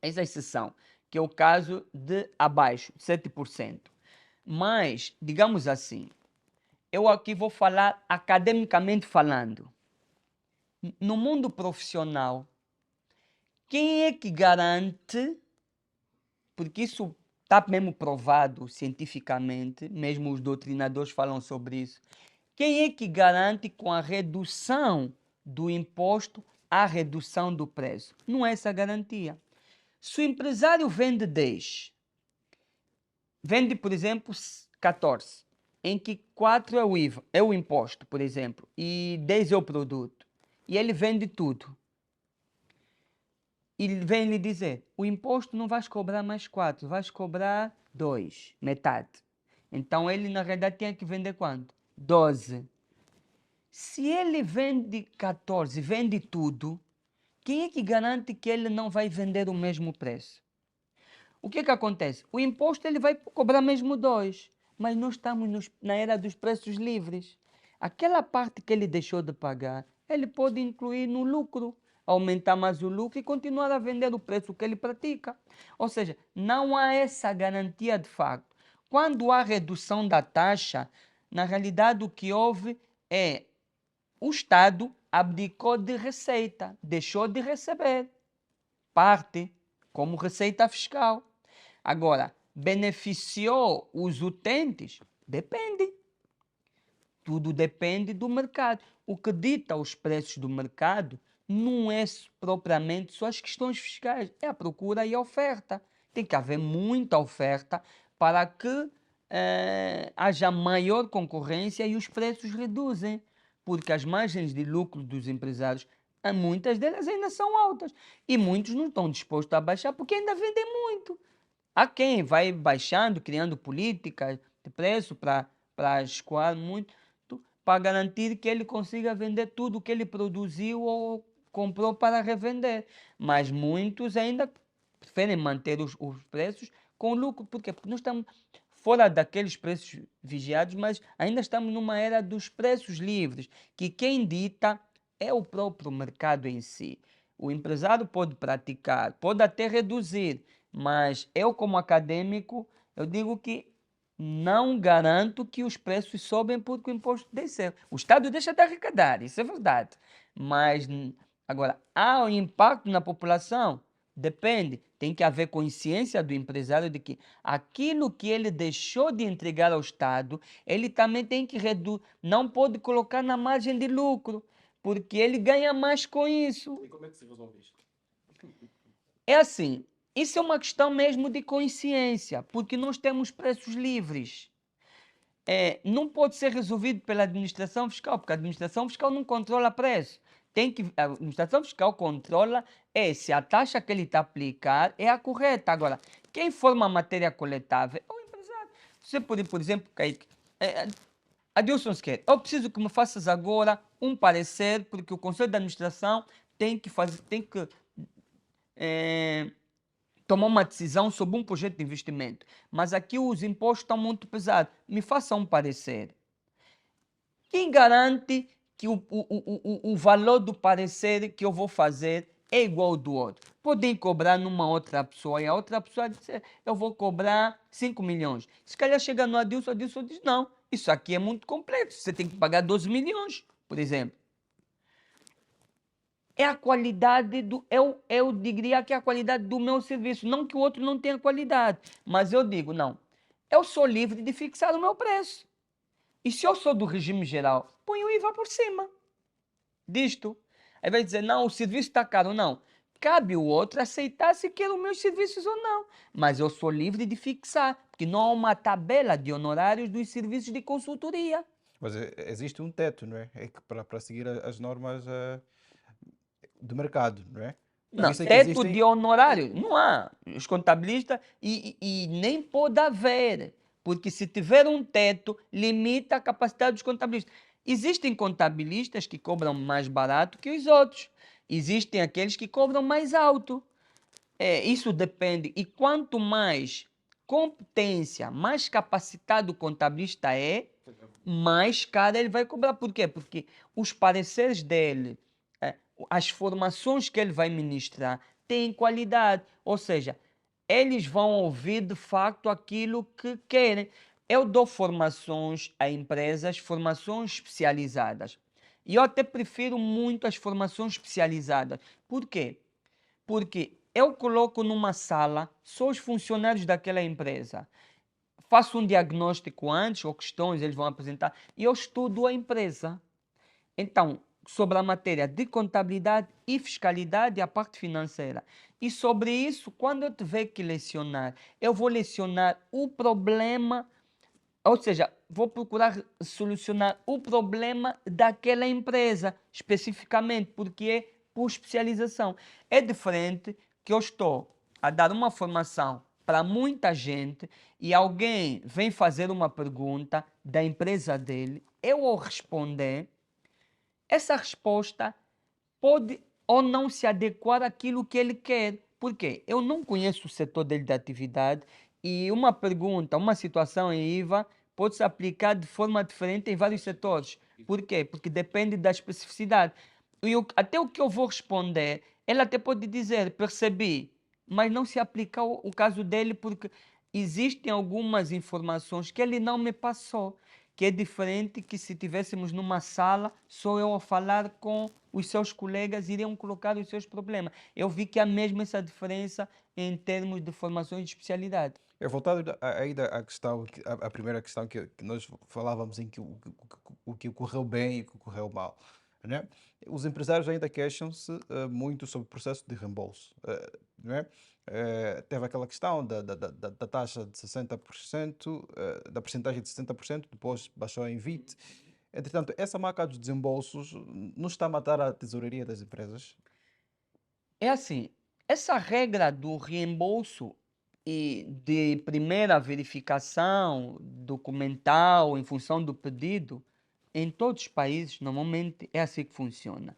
exceção, que é o caso de abaixo, 7%. Mas, digamos assim, eu aqui vou falar academicamente falando. No mundo profissional, quem é que garante, porque isso está mesmo provado cientificamente, mesmo os doutrinadores falam sobre isso, quem é que garante com a redução do imposto a redução do preço? Não é essa garantia. Se o empresário vende 10, vende, por exemplo, 14, em que 4 é o IVA, é o imposto, por exemplo, e 10 é o produto, e ele vende tudo. E vem lhe dizer, o imposto não vais cobrar mais 4, vais cobrar 2, metade. Então ele na realidade tinha que vender quanto? 12. Se ele vende 14, vende tudo, quem é que garante que ele não vai vender o mesmo preço? O que acontece? O imposto ele vai cobrar mesmo 2, mas nós estamos na era dos preços livres. Aquela parte que ele deixou de pagar, ele pode incluir no lucro, aumentar mais o lucro e continuar a vender o preço que ele pratica. Ou seja, não há essa garantia de facto. Quando há redução da taxa, na realidade o que houve é o Estado abdicou de receita, deixou de receber parte como receita fiscal. Agora, beneficiou os utentes? Depende. Tudo depende do mercado. O que dita os preços do mercado não é propriamente só as questões fiscais, é a procura e a oferta. Tem que haver muita oferta para que haja maior concorrência e os preços reduzem, porque as margens de lucro dos empresários, muitas delas ainda são altas e muitos não estão dispostos a baixar porque ainda vendem muito. Há quem vai baixando, criando políticas de preço para escoar muito, para garantir que ele consiga vender tudo o que ele produziu ou comprou para revender. Mas muitos ainda preferem manter os preços com lucro. Por quê? Porque nós estamos fora daqueles preços vigiados, mas ainda estamos numa era dos preços livres, que quem dita é o próprio mercado em si. O empresário pode praticar, pode até reduzir, mas eu, como acadêmico, eu digo que não garanto que os preços sobem porque o imposto desceu. O Estado deixa de arrecadar, isso é verdade. Mas, agora, há um impacto na população? Depende. Tem que haver consciência do empresário de que aquilo que ele deixou de entregar ao Estado, ele também tem que reduzir. Não pode colocar na margem de lucro, porque ele ganha mais com isso. E como é que se resolve isto? É assim, isso é uma questão mesmo de consciência, porque nós temos preços livres. Não pode ser resolvido pela administração fiscal, porque a administração fiscal não controla preço. A administração fiscal controla se a taxa que ele está a aplicar é a correta. Agora, quem forma a matéria coletável é o empresário. Você pode, por exemplo, Kaique, Adilson Sequeira, eu preciso que me faças agora um parecer, porque o Conselho de Administração tem que tomar uma decisão sobre um projeto de investimento. Mas aqui os impostos estão muito pesados. Me faça um parecer. Quem garante que o valor do parecer que eu vou fazer é igual ao do outro? Podem cobrar numa outra pessoa e a outra pessoa dizer, eu vou cobrar 5 milhões. Se calhar chega no Adilson diz, não, isso aqui é muito complexo, você tem que pagar 12 milhões, por exemplo. É a qualidade eu diria que é a qualidade do meu serviço, não que o outro não tenha qualidade, mas eu digo, não, eu sou livre de fixar o meu preço. E se eu sou do regime geral, põe o IVA por cima disto. Aí vai dizer, não, o serviço está caro. Não. Cabe o outro aceitar se quer os meus serviços ou não. Mas eu sou livre de fixar, porque não há uma tabela de honorários dos serviços de consultoria. Mas existe um teto, não é? É que para seguir as normas do mercado, não é? Eu Não, sei que teto de existem. honorário, não há. Os contabilistas, e nem pode haver, porque se tiver um teto, limita a capacidade dos contabilistas. Existem contabilistas que cobram mais barato que os outros. Existem aqueles que cobram mais alto. Isso depende. E quanto mais competência, mais capacitado o contabilista é, mais caro ele vai cobrar. Por quê? Porque os pareceres dele, as formações que ele vai ministrar, têm qualidade. Ou seja, eles vão ouvir de facto aquilo que querem. Eu dou formações a empresas, formações especializadas. E eu até prefiro muito as formações especializadas. Por quê? Porque eu coloco numa sala só os funcionários daquela empresa. Faço um diagnóstico antes, ou questões eles vão apresentar, e eu estudo a empresa. Então, sobre a matéria de contabilidade e fiscalidade e a parte financeira. E sobre isso, quando eu tiver que lecionar, eu vou lecionar o problema, ou seja, vou procurar solucionar o problema daquela empresa, especificamente, porque é por especialização. É diferente que eu estou a dar uma formação para muita gente e alguém vem fazer uma pergunta da empresa dele, eu ao responder, essa resposta pode ou não se adequar àquilo que ele quer. Por quê? Eu não conheço o setor dele de atividade e uma pergunta, uma situação em IVA pode se aplicar de forma diferente em vários setores. Por quê? Porque depende da especificidade. Até o que eu vou responder, ele até pode dizer, percebi, mas não se aplica o caso dele porque existem algumas informações que ele não me passou, que é diferente que se tivéssemos numa sala, só eu a falar com os seus colegas iriam colocar os seus problemas. Eu vi que há mesmo essa diferença em termos de formações de especialidade. Voltado ainda à questão, a primeira questão que nós falávamos em que o que ocorreu bem e o que ocorreu mal, né? Os empresários ainda queixam-se muito sobre o processo de reembolso. não é? Teve aquela questão da taxa de 60%, da percentagem de 60%, depois baixou em 20%. Entretanto, essa marca dos desembolsos não está a matar a tesouraria das empresas? É assim, essa regra do reembolso e de primeira verificação documental em função do pedido, em todos os países, normalmente é assim que funciona.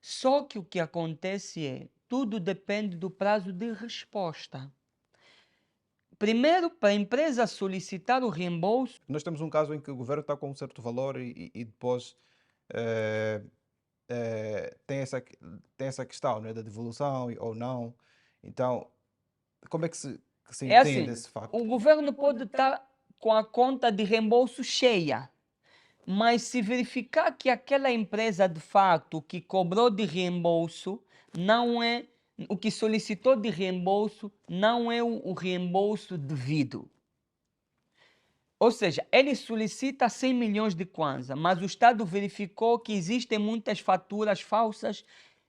Só que o que acontece é, tudo depende do prazo de resposta. Primeiro, para a empresa solicitar o reembolso, Nós temos um caso em que o governo está com um certo valor e depois eh, tem tem essa questão, né, da devolução ou não. Então, como é que se é entende assim, esse facto? o governo pode estar com a conta de reembolso cheia. Mas se verificar que aquela empresa de facto que cobrou de reembolso não é o que solicitou de reembolso não é o reembolso devido. Ou seja, ele solicita 100 milhões de kwanza, mas o Estado verificou que existem muitas faturas falsas,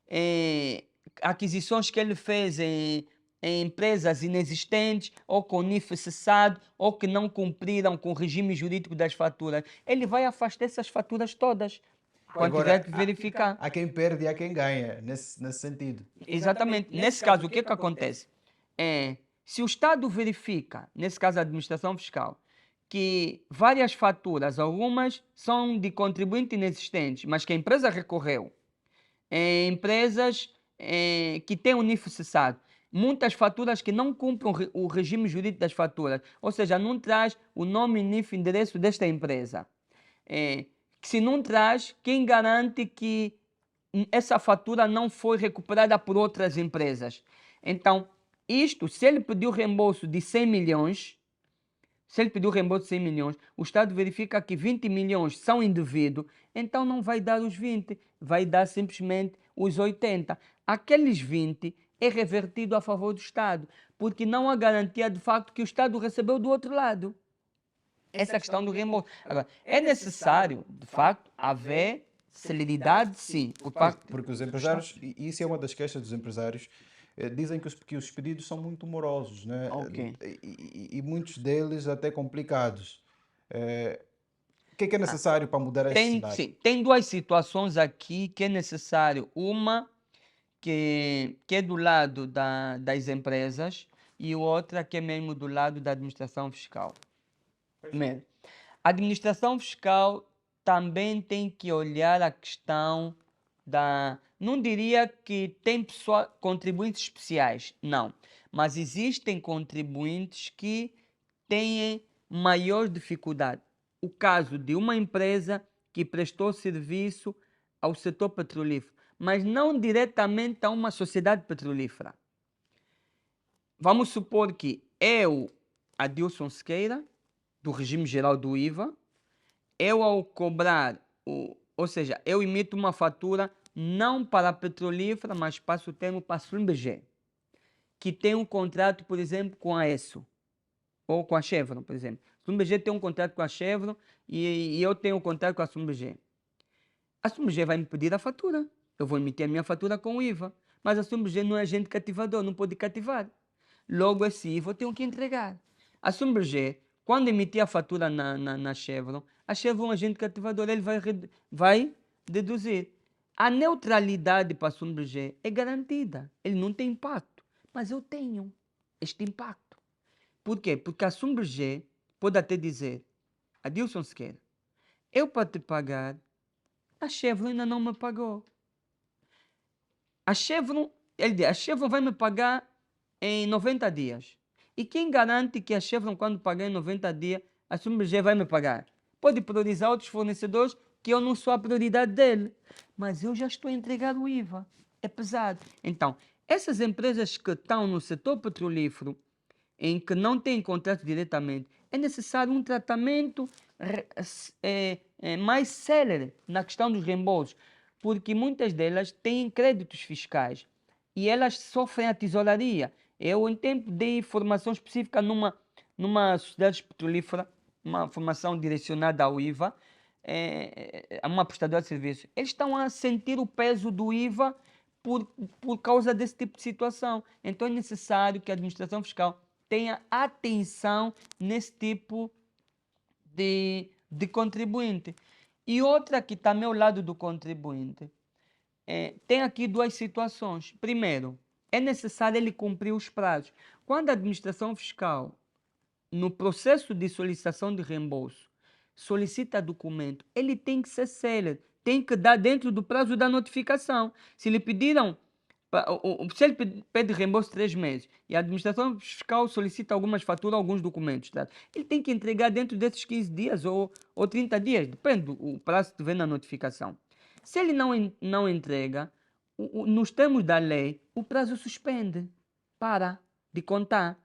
eh, aquisições que ele fez em empresas inexistentes, ou com NIF cessado, ou que não cumpriram com o regime jurídico das faturas. Ele vai afastar essas faturas todas, quando tiver Agora, que verificar. há quem perde e há quem ganha, nesse sentido. Exatamente. Nesse caso, o que que acontece? Se o Estado verifica, nesse caso a administração fiscal, que várias faturas, algumas são de contribuinte inexistentes, mas que a empresa recorreu, empresas que têm o NIF cessado, muitas faturas que não cumprem o regime jurídico das faturas, ou seja, não traz o nome, NIF, endereço desta empresa. Que se não traz, quem garante que essa fatura não foi recuperada por outras empresas? Então, isto, se ele pediu reembolso de 100 milhões, se ele pediu reembolso de 100 milhões, o Estado verifica que 20 milhões são indevidos, então não vai dar os 20, vai dar simplesmente os 80. Aqueles 20 é revertido a favor do Estado, porque não há garantia de facto que o Estado recebeu do outro lado. Essa questão do reembolso. Agora, é necessário, de facto, haver celeridade, sim, por Pois, parte porque os do Estado. empresários, e isso é uma das queixas dos empresários, dizem que os pedidos são muito morosos, né? Ok. E muitos deles até complicados. O que é necessário para mudar este Tem, cenário? sim, tem duas situações aqui que é necessário. Uma que é do lado das empresas e outra que é mesmo do lado da administração fiscal. Primeiro, a administração fiscal também tem que olhar a questão da. Não diria que tem contribuintes especiais, não. Mas existem contribuintes que têm maior dificuldade. O caso de uma empresa que prestou serviço ao setor petrolífero, mas não diretamente a uma sociedade petrolífera. Vamos supor que eu, Adilson Sequeira, do regime geral do IVA, eu ao cobrar, ou seja, eu emito uma fatura não para a petrolífera, mas passo o termo para a SLB, que tem um contrato, por exemplo, com a ESSO, ou com a Chevron, por exemplo. A SLB tem um contrato com a Chevron e eu tenho um contrato com a SLB. A SLB vai me pedir a fatura. Eu vou emitir a minha fatura com o IVA. Mas a SLB não é agente cativador, não pode cativar. Logo, esse IVA eu tenho que entregar. A SLB, quando emitir a fatura na Chevron, a Chevron é um agente cativador, ele vai deduzir. A neutralidade para a SLB é garantida. Ele não tem impacto. Mas eu tenho este impacto. Por quê? Porque a SLB pode até dizer, Adilson Sequeira, eu para te pagar, a Chevron ainda não me pagou. A Chevron vai me pagar em 90 dias. E quem garante que a Chevron, quando pagar em 90 dias, a SLB vai me pagar? Pode priorizar outros fornecedores que eu não sou a prioridade dele. Mas eu já estou a entregar o IVA. É pesado. Então, essas empresas que estão no setor petrolífero, em que não têm contrato diretamente, é necessário um tratamento mais célere na questão dos reembolsos, porque muitas delas têm créditos fiscais e elas sofrem a tesouraria. Eu, em tempo, dei formação específica numa sociedade petrolífera, uma formação direcionada ao IVA, a uma prestadora de serviços. Eles estão a sentir o peso do IVA por, por causa desse tipo de situação. Então é necessário que a administração fiscal tenha atenção nesse tipo de contribuinte. E outra que está ao meu lado do contribuinte, tem aqui duas situações. Primeiro, é necessário ele cumprir os prazos. Quando a administração fiscal, no processo de solicitação de reembolso, solicita documento, ele tem que ser célere, tem que dar dentro do prazo da notificação. Se lhe pediram, se ele pede reembolso 3 meses e a administração fiscal solicita algumas faturas, alguns documentos, tá? Ele tem que entregar dentro desses 15 dias ou 30 dias, depende do prazo que tiver na notificação. Se ele não entrega, nos termos da lei, o prazo suspende, para de contar.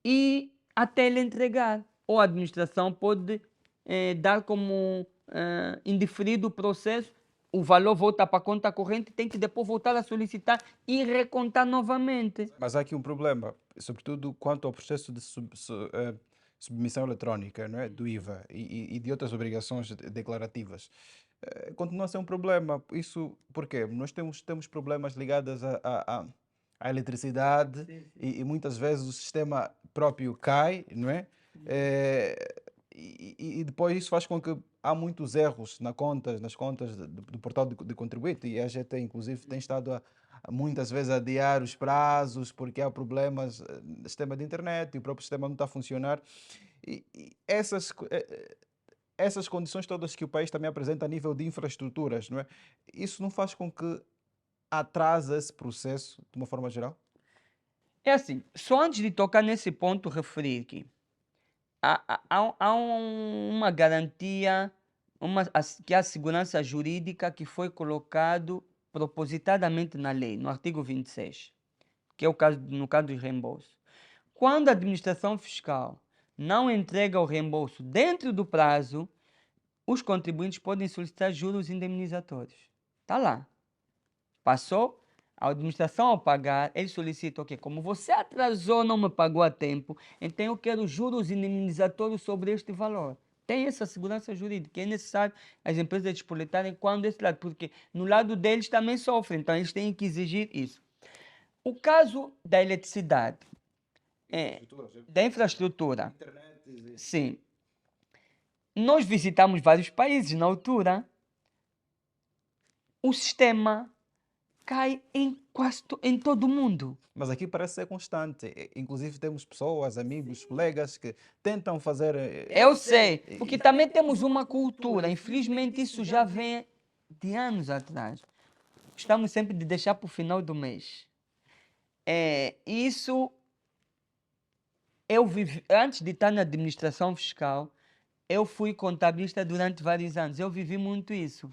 E até ele entregar. Ou a administração pode dar como indeferido o processo, o valor volta para a conta corrente, tem que depois voltar a solicitar e recontar novamente. Mas há aqui um problema, sobretudo quanto ao processo de submissão eletrónica, não é? Do IVA e de outras obrigações declarativas. Continua a ser um problema. Isso porque nós temos problemas ligados à eletricidade e muitas vezes o sistema próprio cai, não é? E depois isso faz com que há muitos erros nas contas do portal de contribuinte e a GT inclusive tem estado muitas vezes a adiar os prazos porque há problemas no sistema de internet e o próprio sistema não está a funcionar. E essas condições todas que o país também apresenta a nível de infraestruturas, não é? Isso não faz com que atrase esse processo de uma forma geral? É assim, só antes de tocar nesse ponto, referir que há uma garantia, que é a segurança jurídica que foi colocado propositadamente na lei, no artigo 26, que é no caso dos reembolsos. Quando a administração fiscal não entrega o reembolso dentro do prazo, os contribuintes podem solicitar juros indemnizatórios. Está lá. Passou, a administração ao pagar, ele solicita, ok, como você atrasou, não me pagou a tempo, então eu quero juros indemnizatórios sobre este valor. Tem essa segurança jurídica, que é necessário as empresas despoletarem quando esse lado, porque no lado deles também sofrem, então eles têm que exigir isso. O caso da eletricidade, da infraestrutura, sim. Nós visitamos vários países na altura. O sistema cai em todo o mundo. Mas aqui parece ser constante. Inclusive temos pessoas, amigos, colegas que tentam fazer. Eu sei, porque também temos uma cultura. Infelizmente isso já vem de anos atrás. Gostamos sempre de deixar para o final do mês. Isso eu vivi antes de estar na administração fiscal. Eu fui contabilista durante vários anos. Eu vivi muito isso.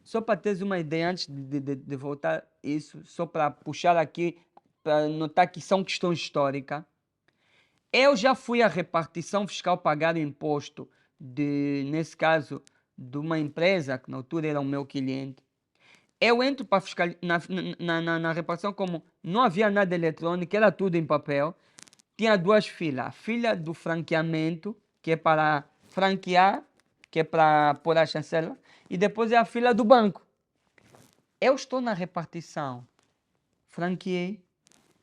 Só para teres uma ideia, antes de voltar isso, só para puxar aqui, para notar que são questões históricas. Eu já fui à repartição fiscal pagar o imposto, nesse caso, de uma empresa, que na altura era o meu cliente. Eu entro para fiscal, na repartição, como não havia nada eletrônico, era tudo em papel. Tinha duas filas. A fila do franqueamento, que é para franquear, que é para pôr a chancela, e depois é a fila do banco. Eu estou na repartição, franqueei,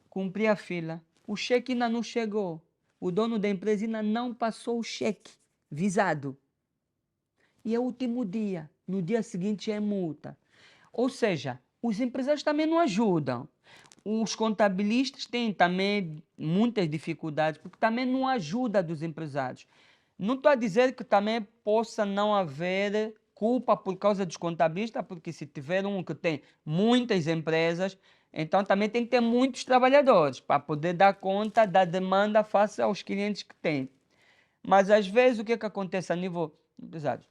cumpri a fila, o cheque ainda não chegou, o dono da empresa ainda não passou o cheque visado. E é o último dia, no dia seguinte é multa. Ou seja, os empresários também não ajudam. Os contabilistas têm também muitas dificuldades, porque também não ajuda dos empresários. Não estou a dizer que também possa não haver culpa por causa dos contabilistas, porque se tiver um que tem muitas empresas, então também tem que ter muitos trabalhadores para poder dar conta da demanda face aos clientes que tem. Mas às vezes o que acontece a nível empresário?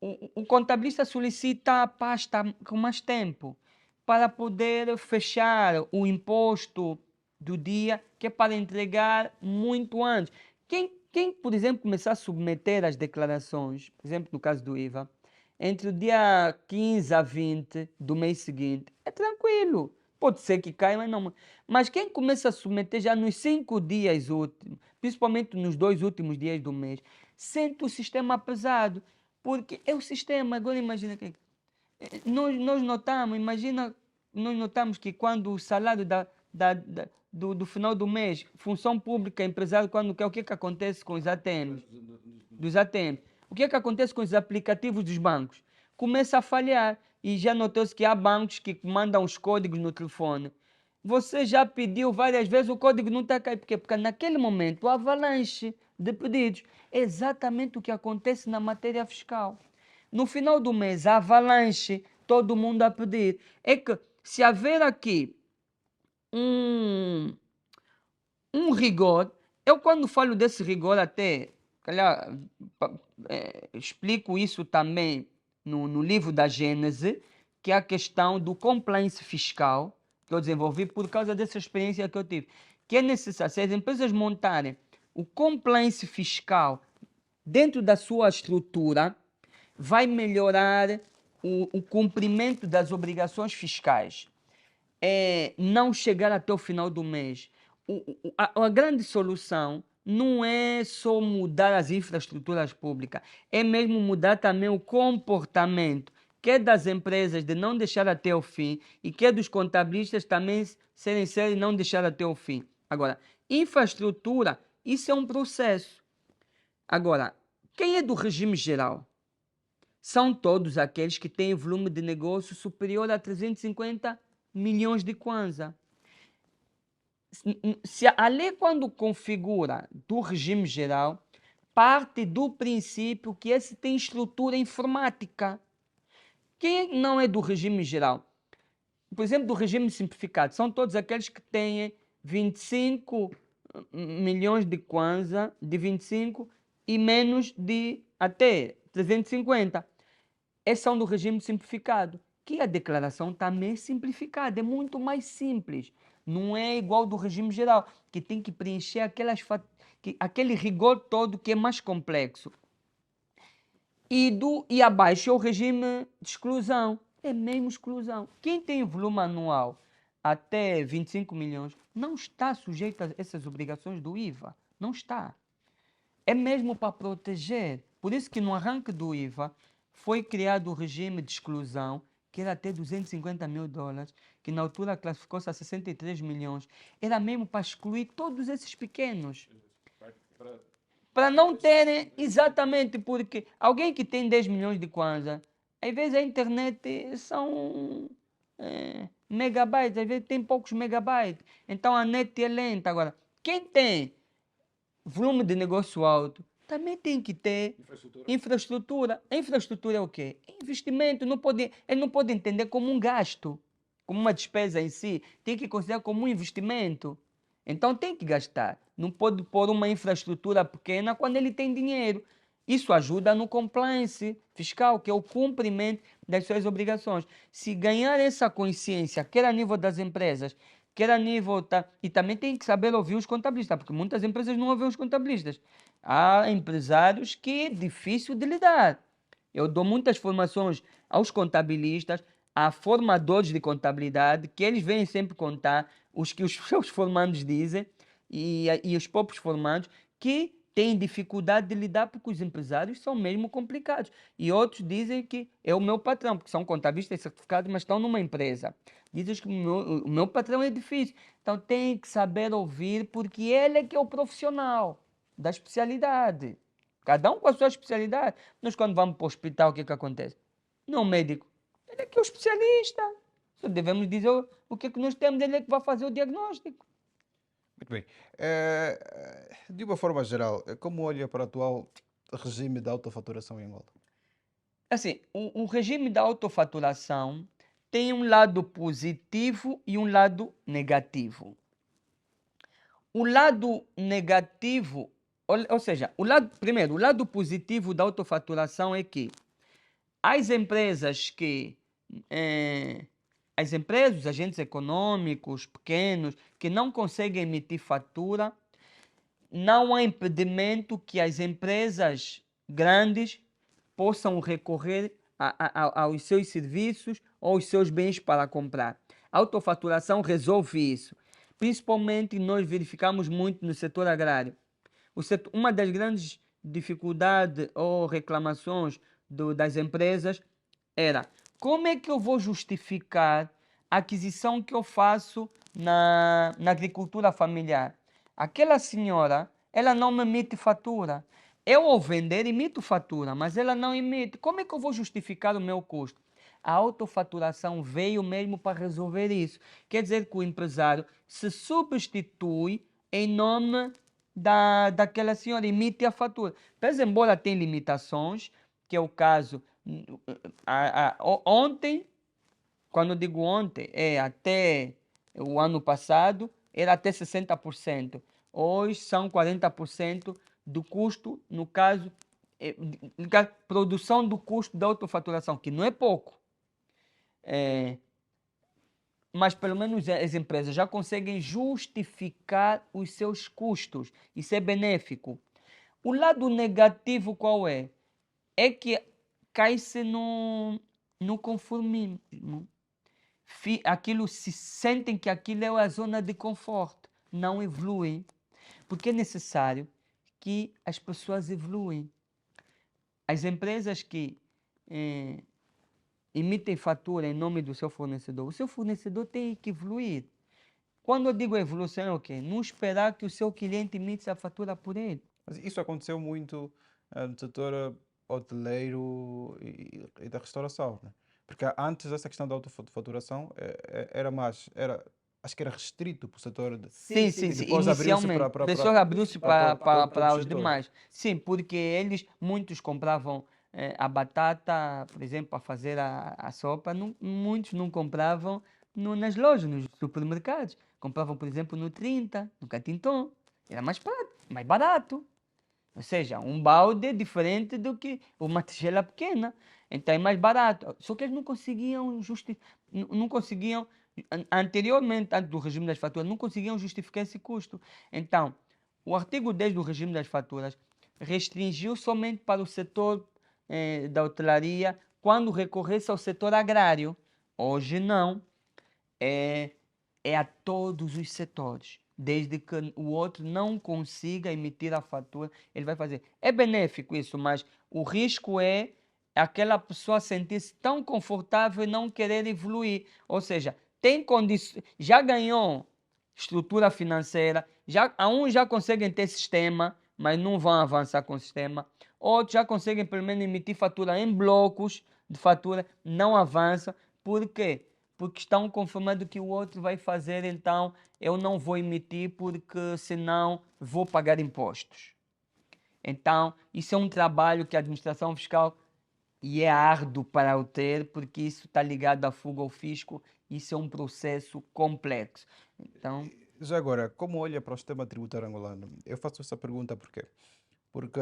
O contabilista solicita a pasta com mais tempo para poder fechar o imposto do dia, que é para entregar muito antes. Quem, por exemplo, começar a submeter as declarações, por exemplo, no caso do IVA, entre o dia 15 a 20 do mês seguinte, é tranquilo. Pode ser que caia, mas não. Mas quem começa a submeter já nos 5 dias últimos, principalmente nos 2 últimos dias do mês, sente o sistema pesado. Porque é o sistema. Agora imagina que nós notamos, imagina nós notamos que quando o salário do final do mês, função pública, empresário, quando quer, o que é que acontece com os ATMs? Dos ATMs. O que é que acontece com os aplicativos dos bancos? Começa a falhar. E já notou-se que há bancos que mandam os códigos no telefone. Você já pediu várias vezes, o código não está a cair. Por quê? Porque naquele momento, o avalanche de pedidos. É exatamente o que acontece na matéria fiscal. No final do mês, a avalanche, todo mundo a pedir. É que se haver aqui um rigor, eu quando falo desse rigor até, calhar, explico isso também no livro da Gênese, que é a questão do compliance fiscal, que eu desenvolvi por causa dessa experiência que eu tive, que é necessário, se as empresas montarem o compliance fiscal dentro da sua estrutura, vai melhorar o cumprimento das obrigações fiscais. Não chegar até o final do mês. A grande solução não é só mudar as infraestruturas públicas, é mesmo mudar também o comportamento, que é das empresas de não deixar até o fim e que é dos contabilistas também serem sérios e não deixar até o fim. Agora, infraestrutura, isso é um processo. Agora, quem é do regime geral? São todos aqueles que têm volume de negócio superior a 350 milhões de kwanza. Se a lei, quando configura do regime geral, parte do princípio que esse tem estrutura informática. Quem não é do regime geral? Por exemplo, do regime simplificado, são todos aqueles que têm 25 milhões de kwanza, de 25 e menos de até 350. Esses são do regime simplificado, que a declaração também é simplificada, é muito mais simples. Não é igual do regime geral, que tem que preencher aquele rigor todo que é mais complexo. E abaixo é o regime de exclusão. É mesmo exclusão. Quem tem volume anual até 25 milhões não está sujeito a essas obrigações do IVA. Não está. É mesmo para proteger. Por isso que no arranque do IVA foi criado o regime de exclusão, que era até 250 mil dólares, que na altura classificou-se a 63 milhões. Era mesmo para excluir todos esses pequenos. Para não terem, exatamente, porque alguém que tem 10 milhões de kwanza, às vezes a internet são megabytes, às vezes tem poucos megabytes. Então a net é lenta. Agora, quem tem volume de negócio alto, também tem que ter infraestrutura. A infraestrutura é o quê? É investimento. Ele não pode entender como um gasto, como uma despesa em si. Tem que considerar como um investimento. Então tem que gastar. Não pode pôr uma infraestrutura pequena quando ele tem dinheiro. Isso ajuda no compliance fiscal, que é o cumprimento das suas obrigações. Se ganhar essa consciência, quer a nível das empresas, quer a nível... E também tem que saber ouvir os contabilistas, porque muitas empresas não ouvem os contabilistas. Há empresários que é difícil de lidar. Eu dou muitas formações aos contabilistas, a formadores de contabilidade, que eles vêm sempre contar os que os seus formandos dizem e os próprios formandos que têm dificuldade de lidar porque os empresários são mesmo complicados. E outros dizem que é o meu patrão, porque são contabilistas certificados, mas estão numa empresa. Dizem que o meu patrão é difícil. Então tem que saber ouvir, porque ele é que é o profissional da especialidade. Cada um com a sua especialidade. Nós quando vamos para o hospital, o que é que acontece? Não o médico. Ele é que é o especialista. Só devemos dizer o que é que nós temos, ele é que vai fazer o diagnóstico. Muito bem. De uma forma geral, como olha para o atual regime de autofaturação em Angola? Assim, o regime da autofaturação tem um lado positivo e um lado negativo. O lado negativo, ou seja, primeiro, o lado positivo da autofaturação é que as empresas os agentes econômicos pequenos que não conseguem emitir fatura, não há impedimento que as empresas grandes possam recorrer aos seus serviços ou aos seus bens para comprar. A autofaturação resolve isso. Principalmente nós verificamos muito no setor agrário. Uma das grandes dificuldades ou reclamações das empresas era: como é que eu vou justificar aquisição que eu faço na agricultura familiar. Aquela senhora, ela não me emite fatura. Eu, ao vender, emito fatura, mas ela não emite. Como é que eu vou justificar o meu custo? A autofaturação veio mesmo para resolver isso. Quer dizer que o empresário se substitui em nome daquela senhora, emite a fatura. Pese embora tenha limitações, que é o caso ontem, quando eu digo ontem, é até o ano passado, era até 60%. Hoje são 40% do custo, no caso, produção do custo da autofaturação, que não é pouco. Mas pelo menos as empresas já conseguem justificar os seus custos. Isso é benéfico. O lado negativo qual é? É que cai-se no conformismo. Aquilo se sentem que aquilo é a zona de conforto. Não evoluem. Porque é necessário que as pessoas evoluem. As empresas que emitem fatura em nome do seu fornecedor, o seu fornecedor tem que evoluir. Quando eu digo evolução é o quê? Não esperar que o seu cliente emita a fatura por ele. Mas isso aconteceu muito no setor hoteleiro e da restauração, né? Porque antes essa questão da autofaturação era mais, acho que era restrito para o setor Sim, sim, e sim. depois abriu-se Inicialmente, depois abriu-se para para os os setores. demais. Sim, porque muitos compravam a batata, por exemplo, para fazer a sopa. Muitos não compravam nas lojas, nos supermercados. Compravam, por exemplo, no 30, no Catinton. Era mais barato. Ou seja, um balde é diferente do que uma tigela pequena. Então é mais barato. Só que eles não conseguiam não conseguiam, anteriormente, antes do regime das faturas, não conseguiam justificar esse custo. Então, o artigo 10 do regime das faturas restringiu somente para o setor da hotelaria quando recorresse ao setor agrário. Hoje não. É, é a todos os setores. Desde que o outro não consiga emitir a fatura, ele vai fazer. É benéfico isso, mas o risco é aquela pessoa sentir-se tão confortável e não querer evoluir. Ou seja, já ganhou estrutura financeira, uns já conseguem ter sistema, mas não vão avançar com o sistema. Outros já conseguem pelo menos emitir fatura em blocos de fatura, não avançam. Por quê? Porque estão conformados que o outro vai fazer, então eu não vou emitir porque senão vou pagar impostos. Então, isso é um trabalho que a administração fiscal e é árduo para o ter, porque isso está ligado à fuga ao fisco, isso é um processo complexo. Então, Já agora, como olha para o sistema tributário angolano? Eu faço essa pergunta porque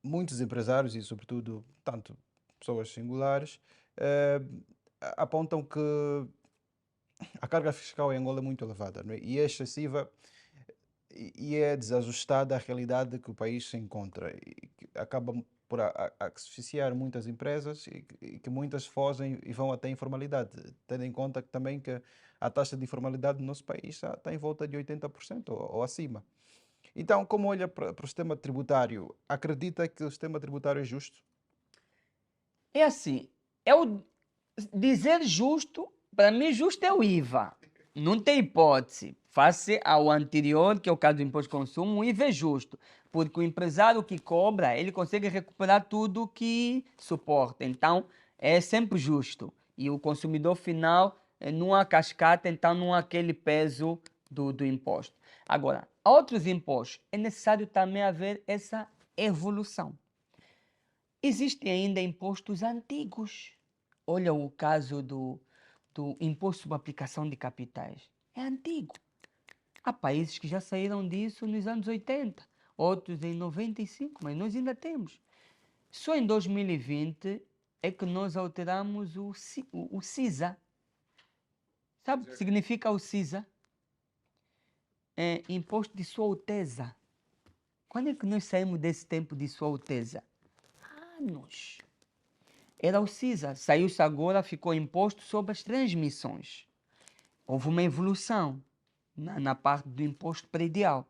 muitos empresários e, sobretudo, tanto pessoas singulares, eh, apontam que a carga fiscal em Angola é muito elevada, não é? E é excessiva e é desajustada à realidade que o país se encontra e que acaba por asfixiar muitas empresas e que muitas fogem e vão até a informalidade, tendo em conta que também que a taxa de informalidade no nosso país está em volta de 80% ou acima. Então, como olha para o sistema tributário, acredita que o sistema tributário é justo? é assim, dizer justo, para mim justo é o IVA. Não tem hipótese. Face ao anterior, que é o caso do imposto de consumo, o IVA é justo. Porque o empresário que cobra, ele consegue recuperar tudo que suporta. Então, é sempre justo. E o consumidor final, não há cascata, então não há aquele peso do imposto. Agora, outros impostos, é necessário também haver essa evolução. Existem ainda impostos antigos. Olha o caso do imposto sobre aplicação de capitais. É antigo. Há países que já saíram disso nos anos 80, outros em 95, mas nós ainda temos. Só em 2020 é que nós alteramos o CISA. Sabe o que significa o CISA? É Imposto de Sua Alteza. Quando é que nós saímos desse tempo de Sua Alteza? Anos. Era o CISA. Saiu-se agora, ficou imposto sobre as transmissões. Houve uma evolução na parte do imposto predial.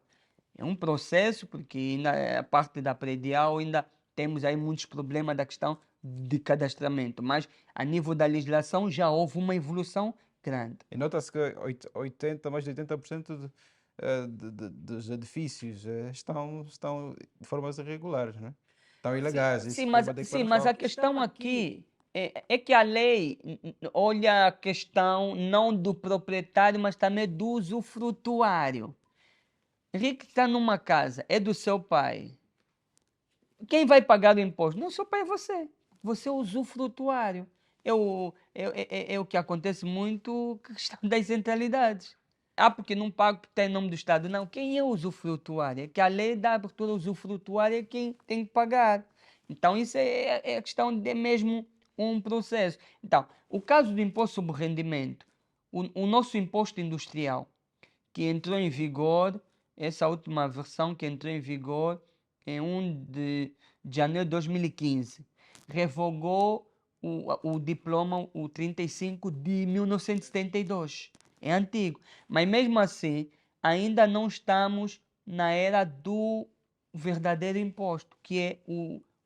É um processo, porque ainda a parte da predial ainda temos aí muitos problemas da questão de cadastramento, mas a nível da legislação já houve uma evolução grande. E nota-se que 80, mais de 80% dos edifícios estão de formas irregulares, né? Estão ilegais. Isso foi uma Sim, mas a declaração. questão aqui é que a lei olha a questão não do proprietário, mas também do usufrutuário. Rick está numa casa, é do seu pai. Quem vai pagar o imposto? Não, seu pai é você. Você é o usufrutuário. É o que acontece muito com a questão das centralidades. Ah, porque não pago porque está em nome do Estado. Não, quem é o usufrutuário? É que a lei da abertura usufrutuária é quem tem que pagar. Então, isso é a questão de mesmo um processo. Então, o caso do imposto sobre rendimento, o nosso imposto industrial, que entrou em vigor, essa última versão que entrou em vigor em 1 de janeiro de 2015, revogou o diploma, o 35 de 1972. É antigo. Mas mesmo assim, ainda não estamos na era do verdadeiro imposto, que é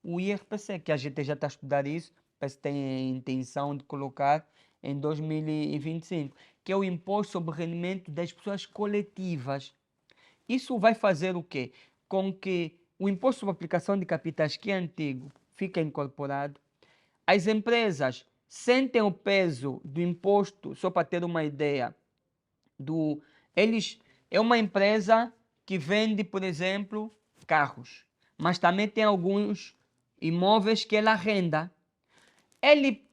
o IRPC, que a gente já está a estudar isso, parece que tem a intenção de colocar em 2025, que é o imposto sobre o rendimento das pessoas coletivas. Isso vai fazer o quê? Com que o imposto sobre aplicação de capitais, que é antigo, fique incorporado. As empresas sentem o peso do imposto, só para ter uma ideia, eles é uma empresa que vende, por exemplo, carros, mas também tem alguns imóveis que ela arrenda. Ele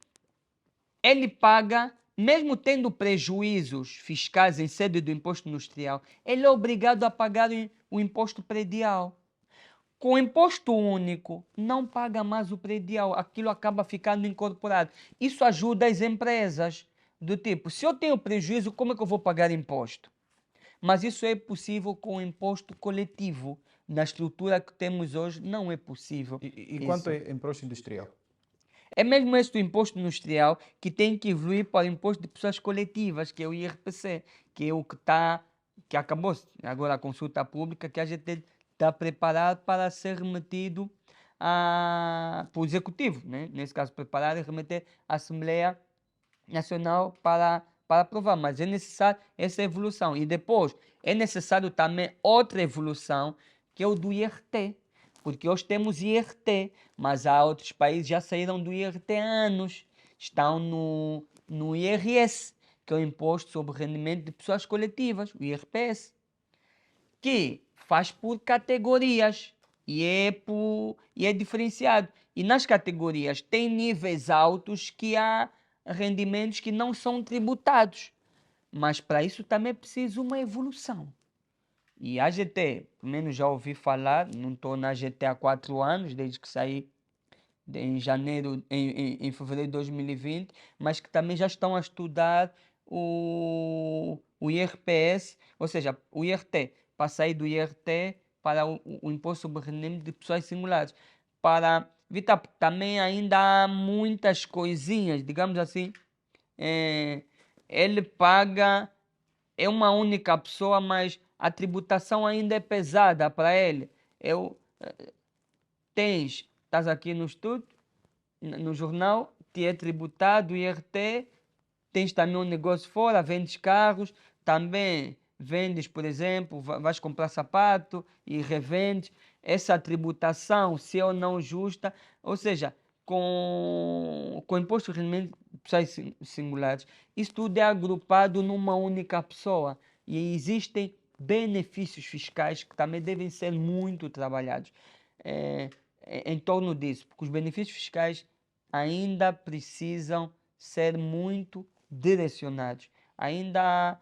ele paga, mesmo tendo prejuízos fiscais em sede do imposto industrial, ele é obrigado a pagar o imposto predial. Com o imposto único, não paga mais o predial, aquilo acaba ficando incorporado. Isso ajuda as empresas, do tipo, se eu tenho prejuízo, como é que eu vou pagar imposto? Mas isso é possível com o imposto coletivo. Na estrutura que temos hoje, não é possível E quanto isso. é imposto industrial? É mesmo esse do imposto industrial que tem que evoluir para o imposto de pessoas coletivas, que é o IRPC, que é o que está, que acabou agora a consulta pública, que a gente está preparado para ser remetido para o Executivo, né? Nesse caso, preparar e remeter à Assembleia Nacional para aprovar. Mas é necessário essa evolução. E depois é necessário também outra evolução, que é o do IRT. Porque hoje temos IRT, mas há outros países que já saíram do IRT há anos. Estão no IRS, que é o Imposto sobre o Rendimento de Pessoas Coletivas, o IRPS, que faz por categorias e é diferenciado. E nas categorias tem níveis altos que há rendimentos que não são tributados. Mas para isso também é preciso uma evolução. E a GT, pelo menos já ouvi falar, não estou na GT há 4 anos, desde que saí em janeiro, em fevereiro de 2020, mas que também já estão a estudar o IRPS, ou seja, o IRT, para sair do IRT para o Imposto sobre Rendimento de Pessoas Singulares. Para evitar, porque também ainda há muitas coisinhas, digamos assim, eh, ele paga, é uma única pessoa, mas a tributação ainda é pesada para ele. Eu, estás aqui no estudo, no jornal, te é tributado o IRT, tens também um negócio fora, vendes carros, também vendes, por exemplo, vais comprar sapato e revendes. Essa tributação, se é ou não justa, ou seja, com o imposto de rendimento de pessoas singulares, isso tudo é agrupado numa única pessoa e existem benefícios fiscais que também devem ser muito trabalhados eh, em torno disso, porque os benefícios fiscais ainda precisam ser muito direcionados. Ainda,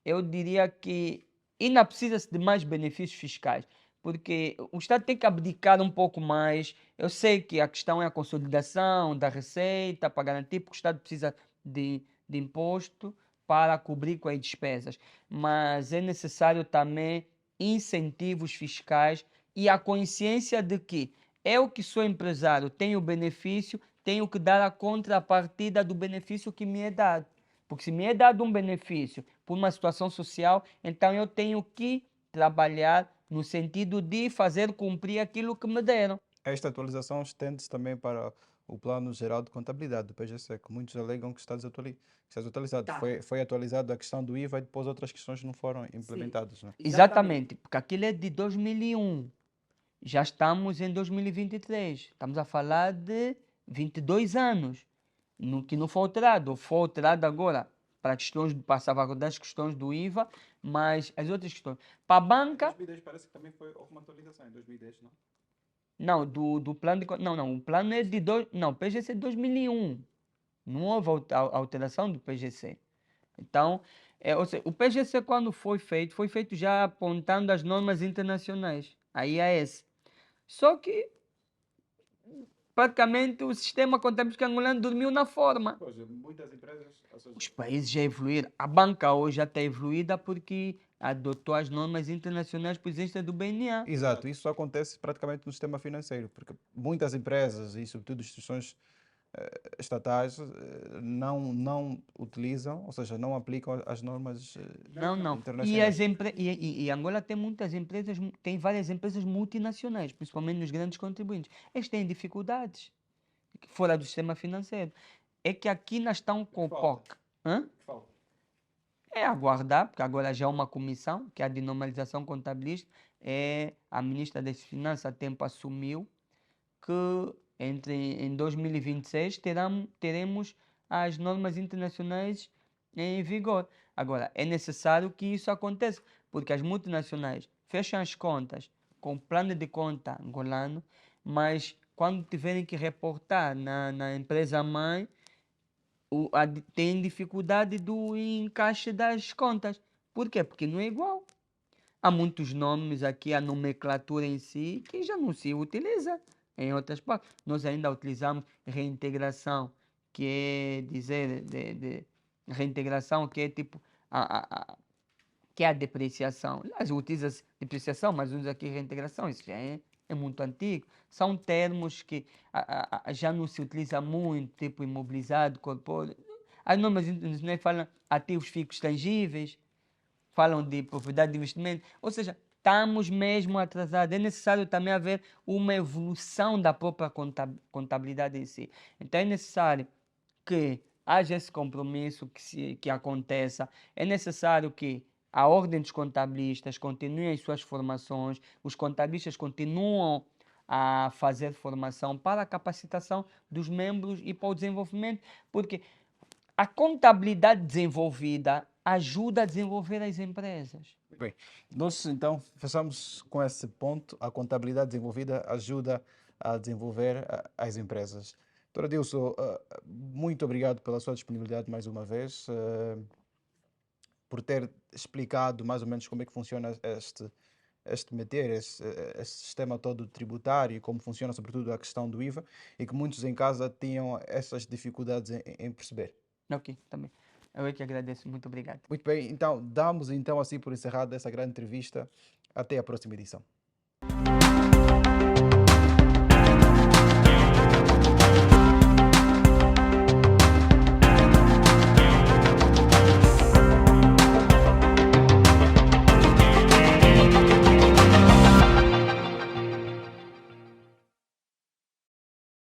eu diria que ainda precisa-se de mais benefícios fiscais, porque o Estado tem que abdicar um pouco mais. Eu sei que a questão é a consolidação da receita para garantir, porque o Estado precisa de imposto para cobrir com as despesas, mas é necessário também incentivos fiscais e a consciência de que eu que sou empresário tenho o benefício, tenho que dar a contrapartida do benefício que me é dado. Porque se me é dado um benefício por uma situação social, então eu tenho que trabalhar no sentido de fazer cumprir aquilo que me deram. Esta atualização estende-se também para o Plano Geral de Contabilidade do PGC, que muitos alegam que está desatualizado. Tá. Foi atualizado a questão do IVA e depois outras questões não foram Sim, implementadas, né? exatamente, porque aquilo é de 2001. Já estamos em 2023. Estamos a falar de 22 anos. Que não foi alterado. Foi alterado agora para questões, para salvaguardar as questões do IVA, mas as outras questões. Para a banca, 2010 parece que também houve uma atualização em 2010, não? não, do plano de. Não, não, o plano é de. Não, PGC é de 2001. Não houve alteração do PGC. Então, ou seja, o PGC, quando foi feito já apontando as normas internacionais, a IAS. Só que praticamente o sistema contabilístico angolano dormiu na forma. Pois, muitas empresas, ou seja, Os países já evoluíram. A banca hoje já está evoluída porque adotou as normas internacionais, por exemplo, do BNA. exato, isso só acontece praticamente no sistema financeiro, porque muitas empresas e, sobretudo, instituições estatais não utilizam, ou seja, não aplicam as normas Não, não. internacionais. E Angola tem muitas empresas, tem várias empresas multinacionais, principalmente nos grandes contribuintes. Eles têm dificuldades fora do sistema financeiro. É que aqui nós estamos com o POC. Hã? É aguardar, porque agora já é uma comissão, que é a de normalização contabilística, a ministra das Finanças há tempo assumiu que em 2026 teremos as normas internacionais em vigor. Agora, é necessário que isso aconteça, porque as multinacionais fecham as contas com plano de conta angolano, mas quando tiverem que reportar na empresa-mãe, tem dificuldade do encaixe das contas. Por quê? Porque não é igual. Há muitos nomes aqui, a nomenclatura em si, que já não se utiliza. Em outras palavras, nós ainda utilizamos reintegração, que é dizer de reintegração, que é tipo que é a depreciação. Aliás, utiliza-se depreciação, mas usa aqui reintegração. Isso já é muito antigo. São termos que já não se utiliza muito, tipo imobilizado, corpóreo. As normas internacionais falam ativos fixos tangíveis, falam de propriedade de investimento. Ou seja, estamos mesmo atrasados. É necessário também haver uma evolução da própria contabilidade em si. Então é necessário que haja esse compromisso, que aconteça. É necessário que a Ordem dos Contabilistas continue as suas formações, os contabilistas continuam a fazer formação para a capacitação dos membros e para o desenvolvimento, porque a contabilidade desenvolvida ajuda a desenvolver as empresas. Bem, nós então fechamos com esse ponto. A contabilidade desenvolvida ajuda a desenvolver as empresas. Doutora Dilson, muito obrigado pela sua disponibilidade mais uma vez, por ter explicado mais ou menos como é que funciona este meter, este sistema todo tributário e como funciona sobretudo a questão do IVA e que muitos em casa tinham essas dificuldades em perceber. Ok, também. Eu é que agradeço. Muito obrigado. Muito bem, então damos então assim por encerrada essa grande entrevista. Até a próxima edição.